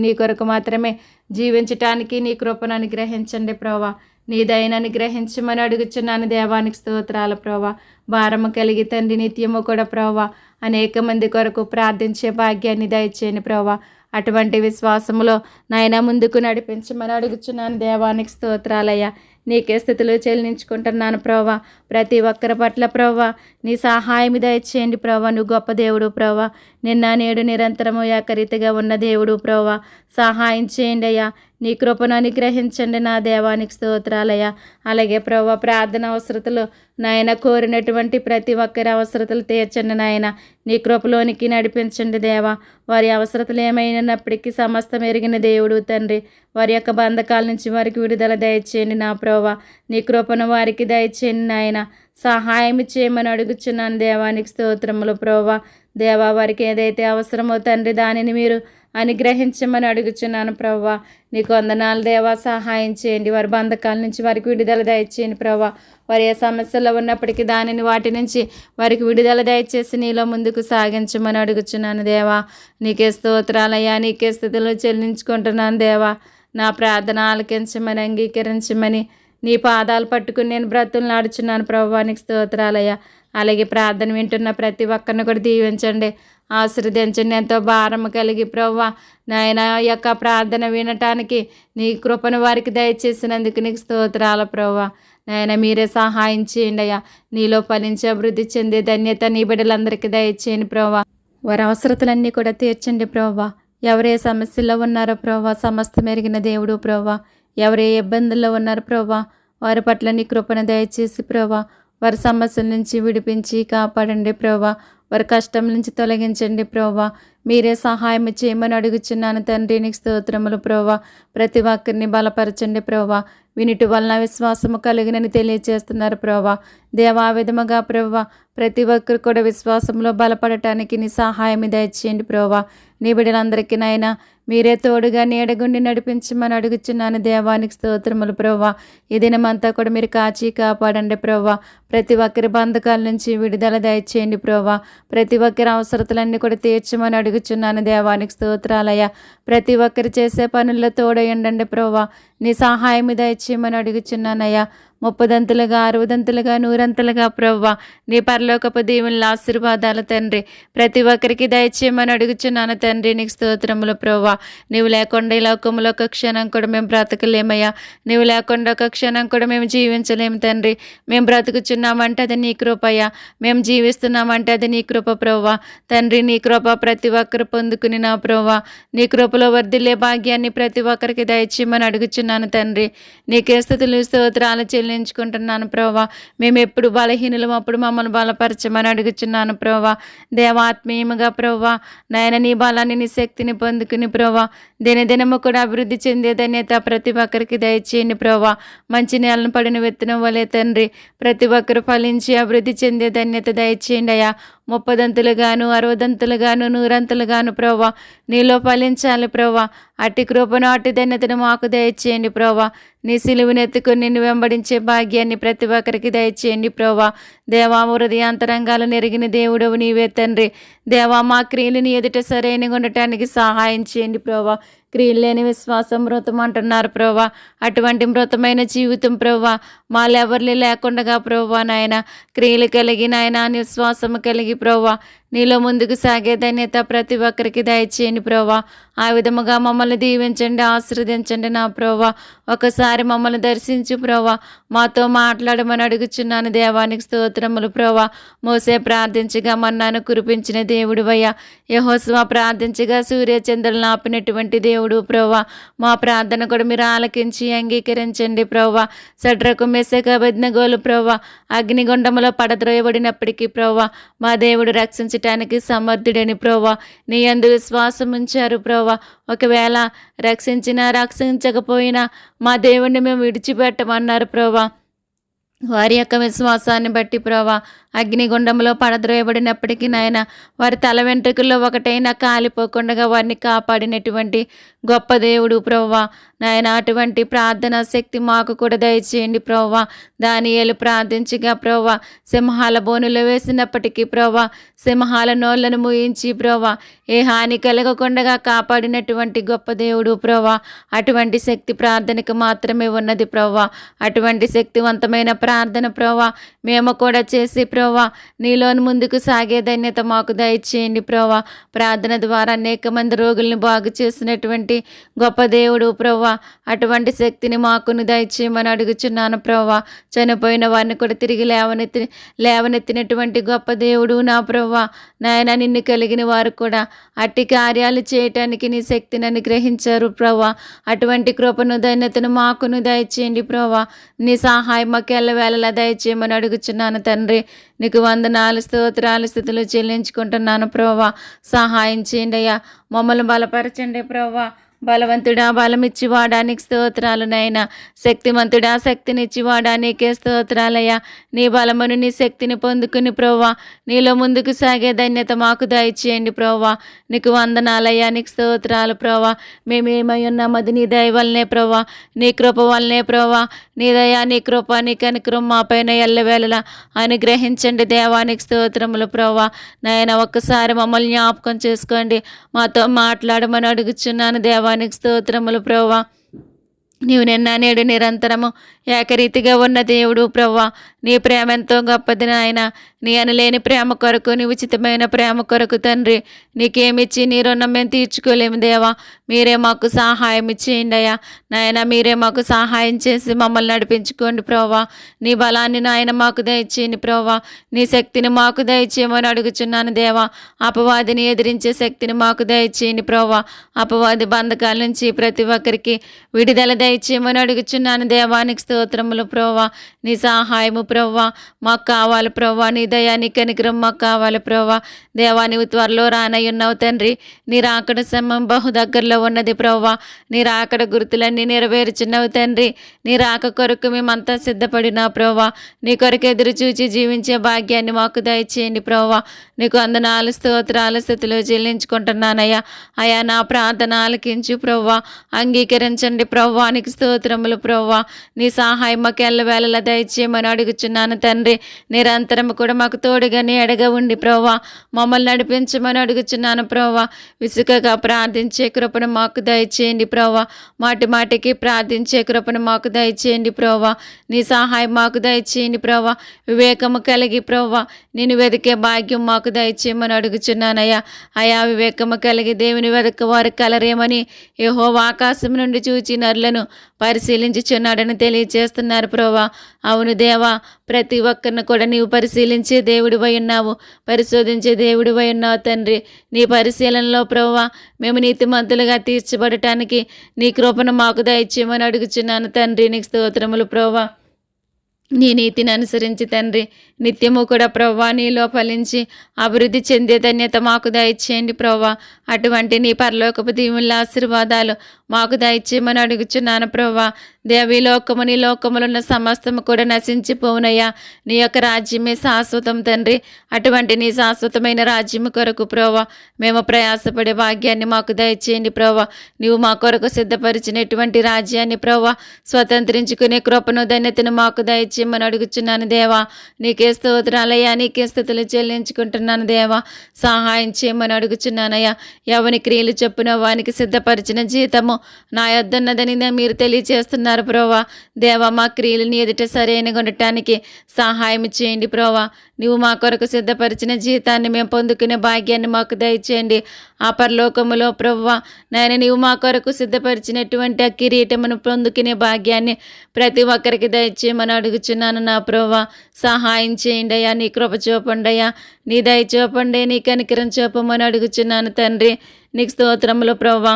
నీ కొరకు మాత్రమే జీవించటానికి నీ కృపను అనుగ్రహించండి ప్రభా. నీ దయను అనుగ్రహించమని అడుగుచున్నాను. దేవానికి స్తోత్రాలు ప్రభా. భారము కలిగి తండ్రి నిత్యము కూడా ప్రభా అనేక మంది కొరకు ప్రార్థించే భాగ్యాన్ని దయచేయండి ప్రభా. అటువంటి విశ్వాసములో నాయన ముందుకు నడిపించమని అడుగుచున్నాను. దేవానికి స్తోత్రాలయ్యా. నీకే స్థితులు చెల్లించుకుంటున్నాను ప్రభా. ప్రతి ఒక్కరి పట్ల ప్రభా నీ సహాయం దయచేయండి ప్రభా. నువ్వు గొప్ప దేవుడు ప్రభా. నిన్న నేడు నిరంతరము ఏకరీతిగా ఉన్న దేవుడు ప్రభా. సహాయం చేయండి అయ్యా. నీ కృపను అనుగ్రహించండి నా దేవానికి స్తోత్రాలయ్యా. అలాగే ప్రభా ప్రార్థన అవసరతలు నాయన కోరినటువంటి ప్రతి ఒక్కరి అవసరతలు తీర్చండి నాయన. నీ కృపలోనికి నడిపించండి దేవా. వారి అవసరతలు ఏమైనప్పటికీ సమస్తం ఎరిగిన దేవుడు తండ్రి. వారి యొక్క బంధకాల నుంచి వారికి విడుదల దయచేయండి నా ప్రభా. నీ కృపను వారికి దయచేయండి నాయన. సహాయం చేయమని అడుగుచున్నాను. దేవానికి స్తోత్రములు ప్రభా. దేవా, వారికి ఏదైతే అవసరమో తండ్రి దానిని మీరు అనుగ్రహించమని అడుగుచున్నాను ప్రవ్వా. నీకు వందనాలు దేవా, సహాయం చేయండి. వారి బంధకాల నుంచి వారికి విడుదల దయచేయండి ప్రవ్వా. వారి ఏ సమస్యల్లో ఉన్నప్పటికీ వాటి నుంచి వారికి విడుదల దయచేసి నీలో ముందుకు సాగించమని అడుగుచున్నాను దేవా. నీకే స్తోత్రాలయ్యా, నీకే స్థితిలో చెల్లించుకుంటున్నాను దేవా. నా ప్రార్థన ఆలకించమని, అంగీకరించమని నీ పాదాలు పట్టుకుని నేను బ్రతులు నాడుచున్నాను ప్రభువా. నీకు స్తోత్రాలయ్యా. అలాగే ప్రార్థన వింటున్న ప్రతి ఒక్కరిని కూడా దీవించండి, ఆశీర్వదించండి. ఎంతో భారం కలిగి ప్రభువా నాయన యొక్క ప్రార్థన వినటానికి నీ కృపను వారికి దయచేసినందుకు నీకు స్తోత్రాల ప్రభువా. నాయన మీరే సహాయం చేయండి అయ్యా. నీలో ఫలించి అభివృద్ధి చెందే ధన్యత నీ బిడ్డలందరికీ దయచేయండి ప్రభువా. వారి అవసరతలన్నీ కూడా తీర్చండి ప్రభువా. ఎవరే సమస్యల్లో ఉన్నారో ప్రభువా, సమస్తం ఎరిగిన దేవుడు ప్రభువా. ఎవరే ఇబ్బందుల్లో ఉన్నారో ప్రభువా, వారి పట్ల నీ కృపను దయచేసి ప్రభువా వారి సమస్యల నుంచి విడిపించి కాపాడండి ప్రభువా. వారి కష్టం నుంచి తొలగించండి ప్రభువా. మీరే సహాయం చేయమని అడుగుచున్నాను తండ్రి. నీకు స్తోత్రములు ప్రభువా. ప్రతి ఒక్కరిని బలపరచండి ప్రభువా. వినిటి వలన విశ్వాసము కలిగినని తెలియచేస్తున్నారు ప్రభువా. దేవా విధముగా ప్రభువా ప్రతి ఒక్కరు కూడా విశ్వాసంలో బలపడటానికి నీ సహాయం దయచేయండి ప్రభువా. నీ బిడ్డలందరికీ నాయనా మీరే తోడుగా నీడగుండి నడిపించమని అడుగుచున్నాను దేవానికి స్తోత్రములు ప్రభువా. ఈ దినమంతా కూడా మీరు కాచి కాపాడండి ప్రభువా. ప్రతి ఒక్కరి బంధకాల నుంచి విడుదల దయచేయండి ప్రభువా. ప్రతి ఒక్కరి అవసరతలన్నీ కూడా తీర్చమని అడుగుచున్నాను దేవానికి స్తోత్రాలయ్యా. ప్రతి ఒక్కరు చేసే పనుల్లో తోడయండి ప్రభువా. నీ సహాయం దయచేయమని అడుగుచున్నానయ్యా. 30దంతులుగా 60దంతులుగా 100అంతులుగా ప్రభువా నీ పరలోకపు దీవెనల ఆశీర్వాదాలు తండ్రి ప్రతి ఒక్కరికి దయచేయమని అడుగుచున్నాను తండ్రి. నీకు స్తోత్రములు ప్రభువా. నీవు లేకుండా ఈ లోకంలో ఒక క్షణం కూడా మేము బ్రతకలేమయ్యా. నీవు లేకుండా ఒక క్షణం కూడా మేము జీవించలేము తండ్రి. మేము బ్రతుకుచున్నామంటే అది నీ కృపయ్యా. మేము జీవిస్తున్నామంటే అది నీ కృప ప్రభువా. తండ్రి నీ కృప ప్రతి ఒక్కరు పొందుకుని నా ప్రభువా నీ కృపలో వర్ధిల్లే భాగ్యాన్ని ప్రతి ఒక్కరికి దయచేయమని అడుగుచున్నాను తండ్రి. నీకే స్తుతులు స్తోత్రాలు చెల్లించుకుంటున్నాను ప్రభువా. మేము ఎప్పుడు బలహీనులం అప్పుడు మమ్మల్ని బలపరచమని అడుగుచున్నాను ప్రభువా. దేవాత్మీయముగా ప్రభువా నాయన నీ బలాన్ని నీ శక్తిని పొందుకుని ప్రభువా దినదినము కూడా అభివృద్ధి చెందే ధన్యత ప్రతి ఒక్కరికి దయచేయండి ప్రభువా. మంచి నేలను పడిన విత్తనం వలె తండ్రి ప్రతి ఒక్కరు ఫలించి అభివృద్ధి చెందే ధన్యత దయచేయండి అయ్యా. 30దంతులుగాను 60దంతులుగాను 100అంతులుగాను ప్రభువా నీలో ఫలించాలి ప్రభువా. అట్టి కృపను అట్టి ధన్యతను మాకు దయచేయండి ప్రభువా. నీ సిలువనెత్తుకుని నిన్ను వెంబడించే భాగ్యాన్ని ప్రతి ఒక్కరికి దయచేయండి ప్రభువా. దేవా హృదయాంతరంగాలు నెరిగిన దేవుడవు నీవే తండ్రి. దేవా మా క్రియలను ఎదుట సరైనగా ఉండటానికి సహాయం చేయండి ప్రభువా. క్రియలు లేని విశ్వాసం మృతం అంటున్నారు ప్రభువా. అటువంటి మృతమైన జీవితం ప్రభువా మాలో ఎవరిని లేకుండా ప్రభువా నాయన క్రియలు కలిగి నాయన విశ్వాసము కలిగి ప్రభువా నీలో ముందుకు సాగే ధన్యత ప్రతి ఒక్కరికి దయచేయండి ప్రభువా. ఆ విధముగా మమ్మల్ని దీవించండి, ఆశీర్వదించండి నా ప్రభువా. ఒకసారి మమ్మల్ని దర్శించు ప్రభువా. మాతో మాట్లాడమని అడుగుచున్నాను దేవానికి స్తోత్రములు ప్రభువా. మోసే ప్రార్థించగా మన్నాను కురిపించిన దేవుడివయ్యా. యెహోషువ ప్రార్థించగా సూర్యచంద్రులను ఆపినటువంటి దేవుడు ప్రభువా. మా ప్రార్థన కూడా మీరు ఆలకించి అంగీకరించండి ప్రభువా. షడ్రకు మెషకు అబేద్నెగోలు ప్రభువా అగ్నిగుండములో పడద్రోయబడినప్పటికీ ప్రభువా మా దేవుడు రక్షించటానికి సమర్థుడని ప్రభువా నీ యందు విశ్వాసం ఉంచారు ప్రభువా. ఒకవేళ రక్షించకపోయినా మా దేవుణ్ణి మేము విడిచిపెట్టమన్నారు ప్రభువా. వారి యొక్క విశ్వాసాన్ని బట్టి ప్రభువా అగ్నిగుండంలో పడద్రోయబడినప్పటికీ నాయన వారి తల వెంట్రుకల్లో ఒకటైనా కాలిపోకుండా వారిని కాపాడినటువంటి గొప్ప దేవుడు ప్రభువా నాయన. అటువంటి ప్రార్థనా శక్తి మాకు కూడా దయచేయండి ప్రభువా. దానియేలు ప్రార్థించగా ప్రభువా సింహాల బోనులో వేసినప్పటికీ ప్రభువా సింహాల నోళ్లను మూయించి ప్రభువా ఏ హాని కలగకుండా కాపాడినటువంటి గొప్ప దేవుడు ప్రభువా. అటువంటి శక్తి ప్రార్థనకు మాత్రమే ఉన్నది ప్రభువా. అటువంటి శక్తివంతమైన ప్రార్థన ప్రభువా మేము కూడా చేసి ప్రభువా నీలోని ముందుకు సాగే ధన్యత మాకు దయచేయండి ప్రభువా. ప్రార్థన ద్వారా అనేక మంది రోగుల్ని బాగు చేసినటువంటి గొప్ప దేవుడు ప్రభువా. అటువంటి శక్తిని మాకును దయచేయమని అడుగుచున్నాను ప్రభువా. చనిపోయిన వారిని కూడా తిరిగి లేవనెత్తినటువంటి గొప్ప దేవుడు నా ప్రభువా నాయన. నిన్ను కలిగిన వారు కూడా అట్టి కార్యాలు చేయటానికి నీ శక్తిని అనుగ్రహించారు ప్రభువా. అటువంటి కృపను ధన్యతను మాకును దయచేయండి ప్రభువా. నీ సహాయం మాకు ఎల్లవేళలా దయచేయమని అడుగుచున్నాను తండ్రి. నీకు వందనాలు స్తోత్రాలు స్తుతులు చెల్లించుకుంటున్నాను ప్రభువా. సహాయం చేయండి అయ్యా. మమ్మల్ని బలపరచండి ప్రభువా. బలవంతుడా బలమిచ్చి వాడానికి స్తోత్రాలు నైనా. శక్తిమంతుడా శక్తినిచ్చి వాడానికే స్తోత్రాలయ్యా. నీ బలమును నీ శక్తిని పొందుకుని ప్రోవా నీలో ముందుకు సాగే ధన్యత మాకు దయచేయండి ప్రోవా. నీకు వందనాలయ్యా, నీకు స్తోత్రాలు ప్రోవా. మేమేమై ఉన్నామది నీ దయ వల్లనే ప్రోవా, నీ కృప వల్లనే ప్రోవా. నీ దయ నీ కృప నీ కనికరం మా పైన ఎల్లవేళలా అనుగ్రహించండి దేవానికి స్తోత్రములు ప్రోవా. నాయన ఒక్కసారి మమ్మల్ని జ్ఞాపకం చేసుకోండి, మాతో మాట్లాడమని అడుగుచున్నాను దేవానికి స్తోత్రములు ప్రోవా. నీవు నిన్న నేడు నిరంతరము ఏకరీతిగా ఉన్న దేవుడు ప్రవ్వా. నీ ప్రేమ ఎంతో గొప్పది నాయన. నీ అనలేని ప్రేమ కొరకు, నీ ఉచితమైన ప్రేమ కొరకు తండ్రి నీకేమిచ్చి నీ రుణం మేము తీర్చుకోలేము దేవా. మీరే మాకు సహాయం ఇచ్చేయండి అయ్యా నాయన. మీరే మాకు సహాయం చేసి మమ్మల్ని నడిపించుకోండి ప్రోవా. నీ బలాన్ని నాయన మాకు దయచేయండి ప్రోవా. నీ శక్తిని మాకు దయచేయమని అడుగుచున్నాను దేవా. అపవాదిని ఎదిరించే శక్తిని మాకు దయచేయండి ప్రోవా. అపవాది బంధకాల నుంచి ప్రతి ఒక్కరికి విడుదల దయచేయమని అడుగుచున్నాను దేవానికి స్తోత్రములు ప్రోవా. నీ సహాయము ప్రోవా మాకు కావాలి ప్రోవా. నీ దయా నీ కనికరం మాకు కావాలి ప్రోవా. దేవా నీవు త్వరలో రానయ్యున్నావు తండ్రి. నీ రాకడ సమయం బహు దగ్గరలో ఉన్నది ప్రోవా. నీ రాకడ గుర్తులన్నీ నెరవేర్చున్నావు తండ్రి. నీ రాక కొరకు మేమంతా సిద్ధపడినా ప్రోవా. నీ కొరకు ఎదురు చూచి జీవించే భాగ్యాన్ని మాకు దయచేయండి ప్రోవా. నీకు వందనాలు స్తోత్రాలు స్థితిలో చెల్లించుకుంటున్నానయ్యా. అయా నా ప్రార్థన ఆలకించు ప్రోవా. అంగీకరించండి ప్రోవా. నీకు స్తోత్రములు ప్రోవా. నీ సహాయం మాకు ఎల్లవేళలా దయచేయమని అడుగుచున్నాను తండ్రి. నిరంతరం కూడా మాకు తోడుగా నీడగా ఉండి ప్రోవా మమ్మల్ని నడిపించమని అడుగుచున్నాను ప్రోవా. విసుకగా ప్రార్థించే కృపను మాకు దయచేయండి ప్రోవా. మాటి మాటికి ప్రార్థించే కృపను మాకు దయచేయండి ప్రోవా. నీ సహాయం మాకు దయచేయండి ప్రోవా. వివేకము కలిగి ప్రోవా నేను వెతికే భాగ్యం మాకు దయచేయమని అడుగుచున్నానయ్యా. అయా వివేకము కలిగి దేవుని వెతక వారు కలరేమని యెహోవా ఆకాశం నుండి చూచి నరులను పరిశీలించుచున్నాడని తెలియచేస్తున్నారు ప్రోవా. అవును దేవా, ప్రతి ఒక్కరిని కూడా నీవు పరిశీలించే దేవుడివై ఉన్నావు, పరిశోధించే దేవుడివై ఉన్నావు తండ్రి. నీ పరిశీలనలో ప్రోవా మేము నీతిమంతులుగా తీర్చబడటానికి నీ కృపను మాకు దయచేయమని అడుగుచున్నాను తండ్రి. నీకు స్తోత్రములు ప్రోవా. నీ నీతిని అనుసరించి తండ్రి నిత్యము కూడా ప్రవ్వా నీలో ఫలించి అభివృద్ధి చెందే ధన్యత మాకు దయచేయండి ప్రవ్వా. అటువంటి నీ పరలోకపు దీవుల ఆశీర్వాదాలు మాకు దయచేయమని అడుగుచున్నాను ప్రవ్వా. దేవి లోకము నీ లోకములు ఉన్న సమస్తము కూడా నశించిపోవునయ్యా. నీ యొక్క రాజ్యమే శాశ్వతం తండ్రి. అటువంటి నీ శాశ్వతమైన రాజ్యము కొరకు ప్రోవా మేము ప్రయాసపడే భాగ్యాన్ని మాకు దయచేయండి ప్రోవా. నీవు మా కొరకు సిద్ధపరిచినటువంటి రాజ్యాన్ని ప్రోవా స్వతంత్రించుకునే కృపను ధన్యతను మాకు దయచేయమని అడుగుచున్నాను దేవా. నీకే స్తోత్రాలయ్యా, నీకే స్థుతులు చెల్లించుకుంటున్నాను దేవా. సహాయం చేయమని అడుగుచున్నానయ్యా. ఎవని క్రియలు చొప్పున వానికి సిద్ధపరిచిన జీతము నా యొద్దన్నదని మీరు తెలియచేస్తున్నారు ప్రోవా. దేవా మా క్రియలు నీ ఎదుట సరైనగా ఉండటానికి సహాయం చేయండి ప్రోవా. నీవు మా కొరకు సిద్ధపరిచిన జీతాన్ని మేము పొందుకునే భాగ్యాన్ని మాకు దయచేయండి. ఆ పరలోకములో ప్రభువా నాయన నీవు మా కొరకు సిద్ధపరిచినటువంటి ఆ కిరీటమును పొందుకునే భాగ్యాన్ని ప్రతి ఒక్కరికి దయచేయమని అడుగుచున్నాను నా ప్రభువా. సహాయం చేయండి అయ్యా, నీ కృప చూపండి అయ్యా, నీ దయ చూపండి, నీ కనికరం చూపమని అడుగుచున్నాను తండ్రి. నీకు స్తోత్రములు ప్రభువా.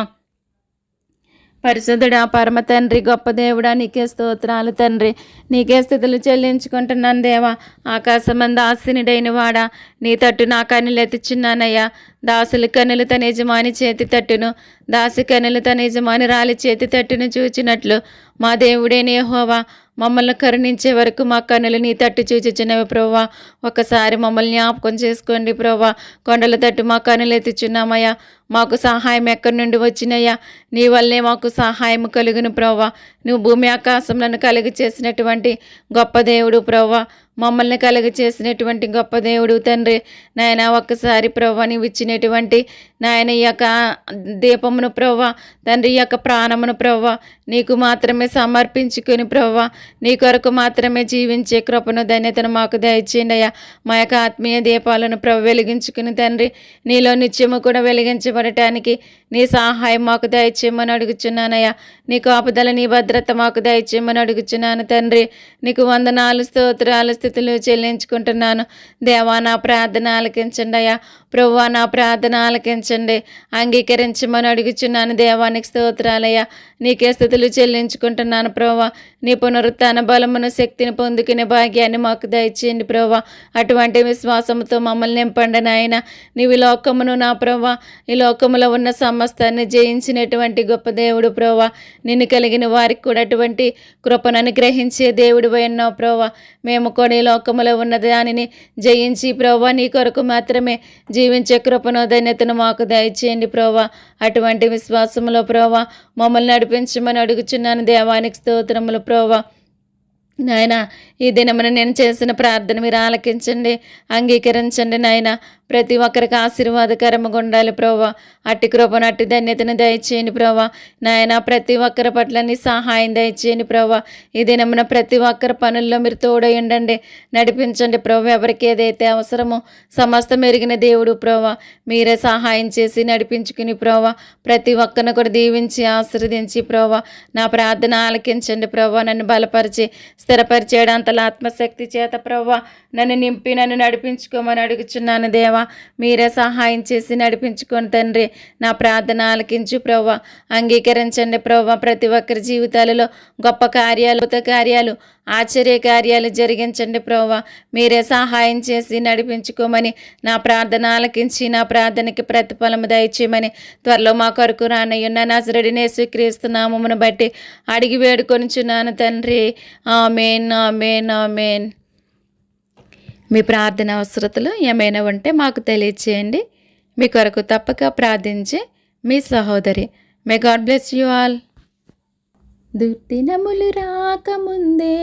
పరిశుద్ధుడా పరమ తండ్రి గొప్ప దేవుడా నీకే స్తోత్రాలు తండ్రి. నీకే స్థితులు చెల్లించుకుంటున్నాను దేవా. ఆకాశమందు ఆసీనుడైన వాడా నీ తట్టు నా కన్నులు ఎత్తుచున్నానయ్యా. దాసుల కన్నులు తన యజమాని చేతి తట్టును, దాసి కన్నులు తన యజమాని రాలి చేతి తట్టును చూచినట్లు మా దేవుడైన యెహోవా మమ్మల్ని కరుణించే వరకు మా కన్నులు నీ తట్టు చూచుచున్నవి ప్రోవా. ఒకసారి మమ్మల్ని జ్ఞాపకం చేసుకోండి ప్రోవా. కొండల తట్టు మా కన్నులు ఎత్తుచున్నామయ్యా. మాకు సహాయం ఎక్కడి నుండి వచ్చినయ్యా? నీ వల్లే మాకు సహాయం కలుగును ప్రోవా. నువ్వు భూమి ఆకాశంలను కలుగు చేసినటువంటి గొప్ప దేవుడు ప్రోవా. మమ్మల్ని కలుగ చేసినటువంటి గొప్ప దేవుడు తండ్రి. నాయన ఒక్కసారి ప్రోవా నీవు ఇచ్చినటువంటి నాయన ఈ యొక్క దీపమును ప్రోవా తండ్రి, ఈ యొక్క ప్రాణమును ప్రోవా నీకు మాత్రమే సమర్పించుకుని ప్రోవా నీ కొరకు మాత్రమే జీవించే కృపను ధన్యతను మాకు దయచేయండి అయ్యా. మా యొక్క ఆత్మీయ దీపాలను వెలిగించుకుని తండ్రి నీలో నిత్యము కూడా వెలిగించబడటానికి నీ సహాయం మాకు దయచేయమని అడుగుచున్నానయ్యా. నీ కాపుదల నీ భద్రత మాకు దయచేయమని అడుగుచున్నాను తండ్రి. నీకు వందనాలు స్తోత్రాలు స్థితులు చెల్లించుకుంటున్నాను దేవా. నా ప్రార్థన ఆలకించండి అయ్యా. ప్రభువా నా ప్రార్థన ఆలకించండి, అంగీకరించమని అడుగుచున్నాను. దేవానికి స్తోత్రాలయ్యా, నీకే స్తుతులు చెల్లించుకుంటున్నాను ప్రభువా. నీ పునరుత్థాన బలమును శక్తిని పొందుకునే భాగ్యాన్ని మాకు దయచేయండి ప్రభువా. అటువంటి విశ్వాసంతో మమ్మల్ని నింపండి నాయన. నీవు లోకమును నా ప్రభువా, ఈ లోకములో ఉన్న సమస్తాన్ని జయించినటువంటి గొప్ప దేవుడు ప్రభువా. నిన్ను కలిగిన వారికి కూడా అటువంటి కృపను అనుగ్రహించే దేవుడు ఉన్నావు ప్రభువా. మేము కూడా ఈ లోకములో ఉన్న దానిని జయించి ప్రభువా నీ కొరకు మాత్రమే జీవించే కృపను ధన్యతను మాకు దయచేయండి ప్రభువా. అటువంటి విశ్వాసములో ప్రభువా మమ్మల్ని నడిపించమని అడుగుచున్నాను. దేవానికి స్తోత్రములు ప్రభువా. నాయన ఈ దినమున నేను చేసిన ప్రార్థన మీరు ఆలకించండి, అంగీకరించండి నాయన. ప్రతి ఒక్కరికి ఆశీర్వాదకరముగా ఉండాలి ప్రభువా. అట్టి కృపను అట్టి ధన్యతను దయచేయండి ప్రభువా. నాయన ప్రతి ఒక్కరి పట్ల నీ సహాయం దయచేయండి ప్రభువా. ఈ దినమున ప్రతి ఒక్కరి పనుల్లో మీరు తోడై ఉండండి, నడిపించండి ప్రభువా. ఎవరికి ఏదైతే అవసరమో సమస్తం ఎరిగిన దేవుడు ప్రభువా, మీరే సహాయం చేసి నడిపించుకుని ప్రభువా. ప్రతి ఒక్కరిని కూడా దీవించి ఆశీర్వదించి ప్రభువా నా ప్రార్థన ఆలకించండి ప్రభువా. నన్ను బలపరిచి స్థిరపరిచేయడంతల ఆత్మశక్తి చేత ప్రభువా నన్ను నింపి నన్ను నడిపించుకోమని అడుగుచున్నాను దేవా. మీరే సహాయం చేసి నడిపించుకొని తండ్రి. నా ప్రార్థన ఆలకించు ప్రభువా, అంగీకరించండి ప్రభువా. ప్రతి ఒక్కరి జీవితాలలో గొప్ప కార్యాలు, అద్భుత కార్యాలు, ఆశ్చర్య కార్యాలు జరిగించండి ప్రభువా. మీరే సహాయం చేసి నడిపించుకోమని నా ప్రార్థన ఆలకించి నా ప్రార్థనకి ప్రతిఫలము దయచేయమని త్వరలో మా కొరకు రానయ్యున్న నజరేయుడైన యేసుక్రీస్తు నామమును బట్టి అడిగి వేడుకొనుచున్నాను తండ్రి. ఆమేన్, ఆమేన్, ఆమేన్. మీ ప్రార్థన అవసరతలు ఏమైనా ఉంటే మాకు తెలియచేయండి. మీ కొరకు తప్పక ప్రార్థించే మీ సహోదరి. May God bless you all. దుర్దినములు రాకముందే,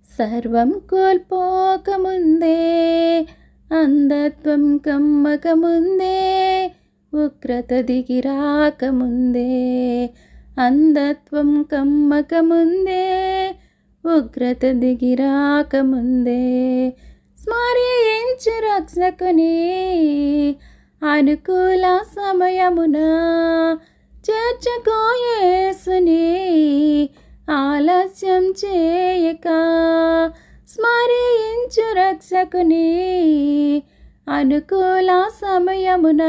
సర్వం కోల్పోకముందే, అంధత్వం కమ్మకముందే, ఉగ్రత దిగి రాకముందే, అంధత్వం కమ్మకముందే, ఉగ్రత దిగి రాకముందే, స్మరించు రక్షకుని అనుకూల సమయమున, చేర్చుకో యేసుని ఆలస్యం చేయక. స్మరించు రక్షకుని అనుకూల సమయమున,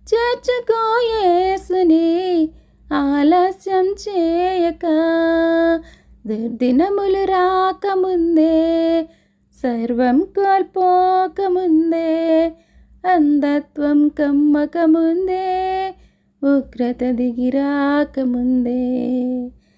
చేర్చుకో యేసుని ఆలస్యం చేయక. దుర్దినములు రాకముందే, సర్వం కోల్పోకముందే, అంధత్వం కమ్మకముందే, ఉగ్రత దిగి రాకముందే.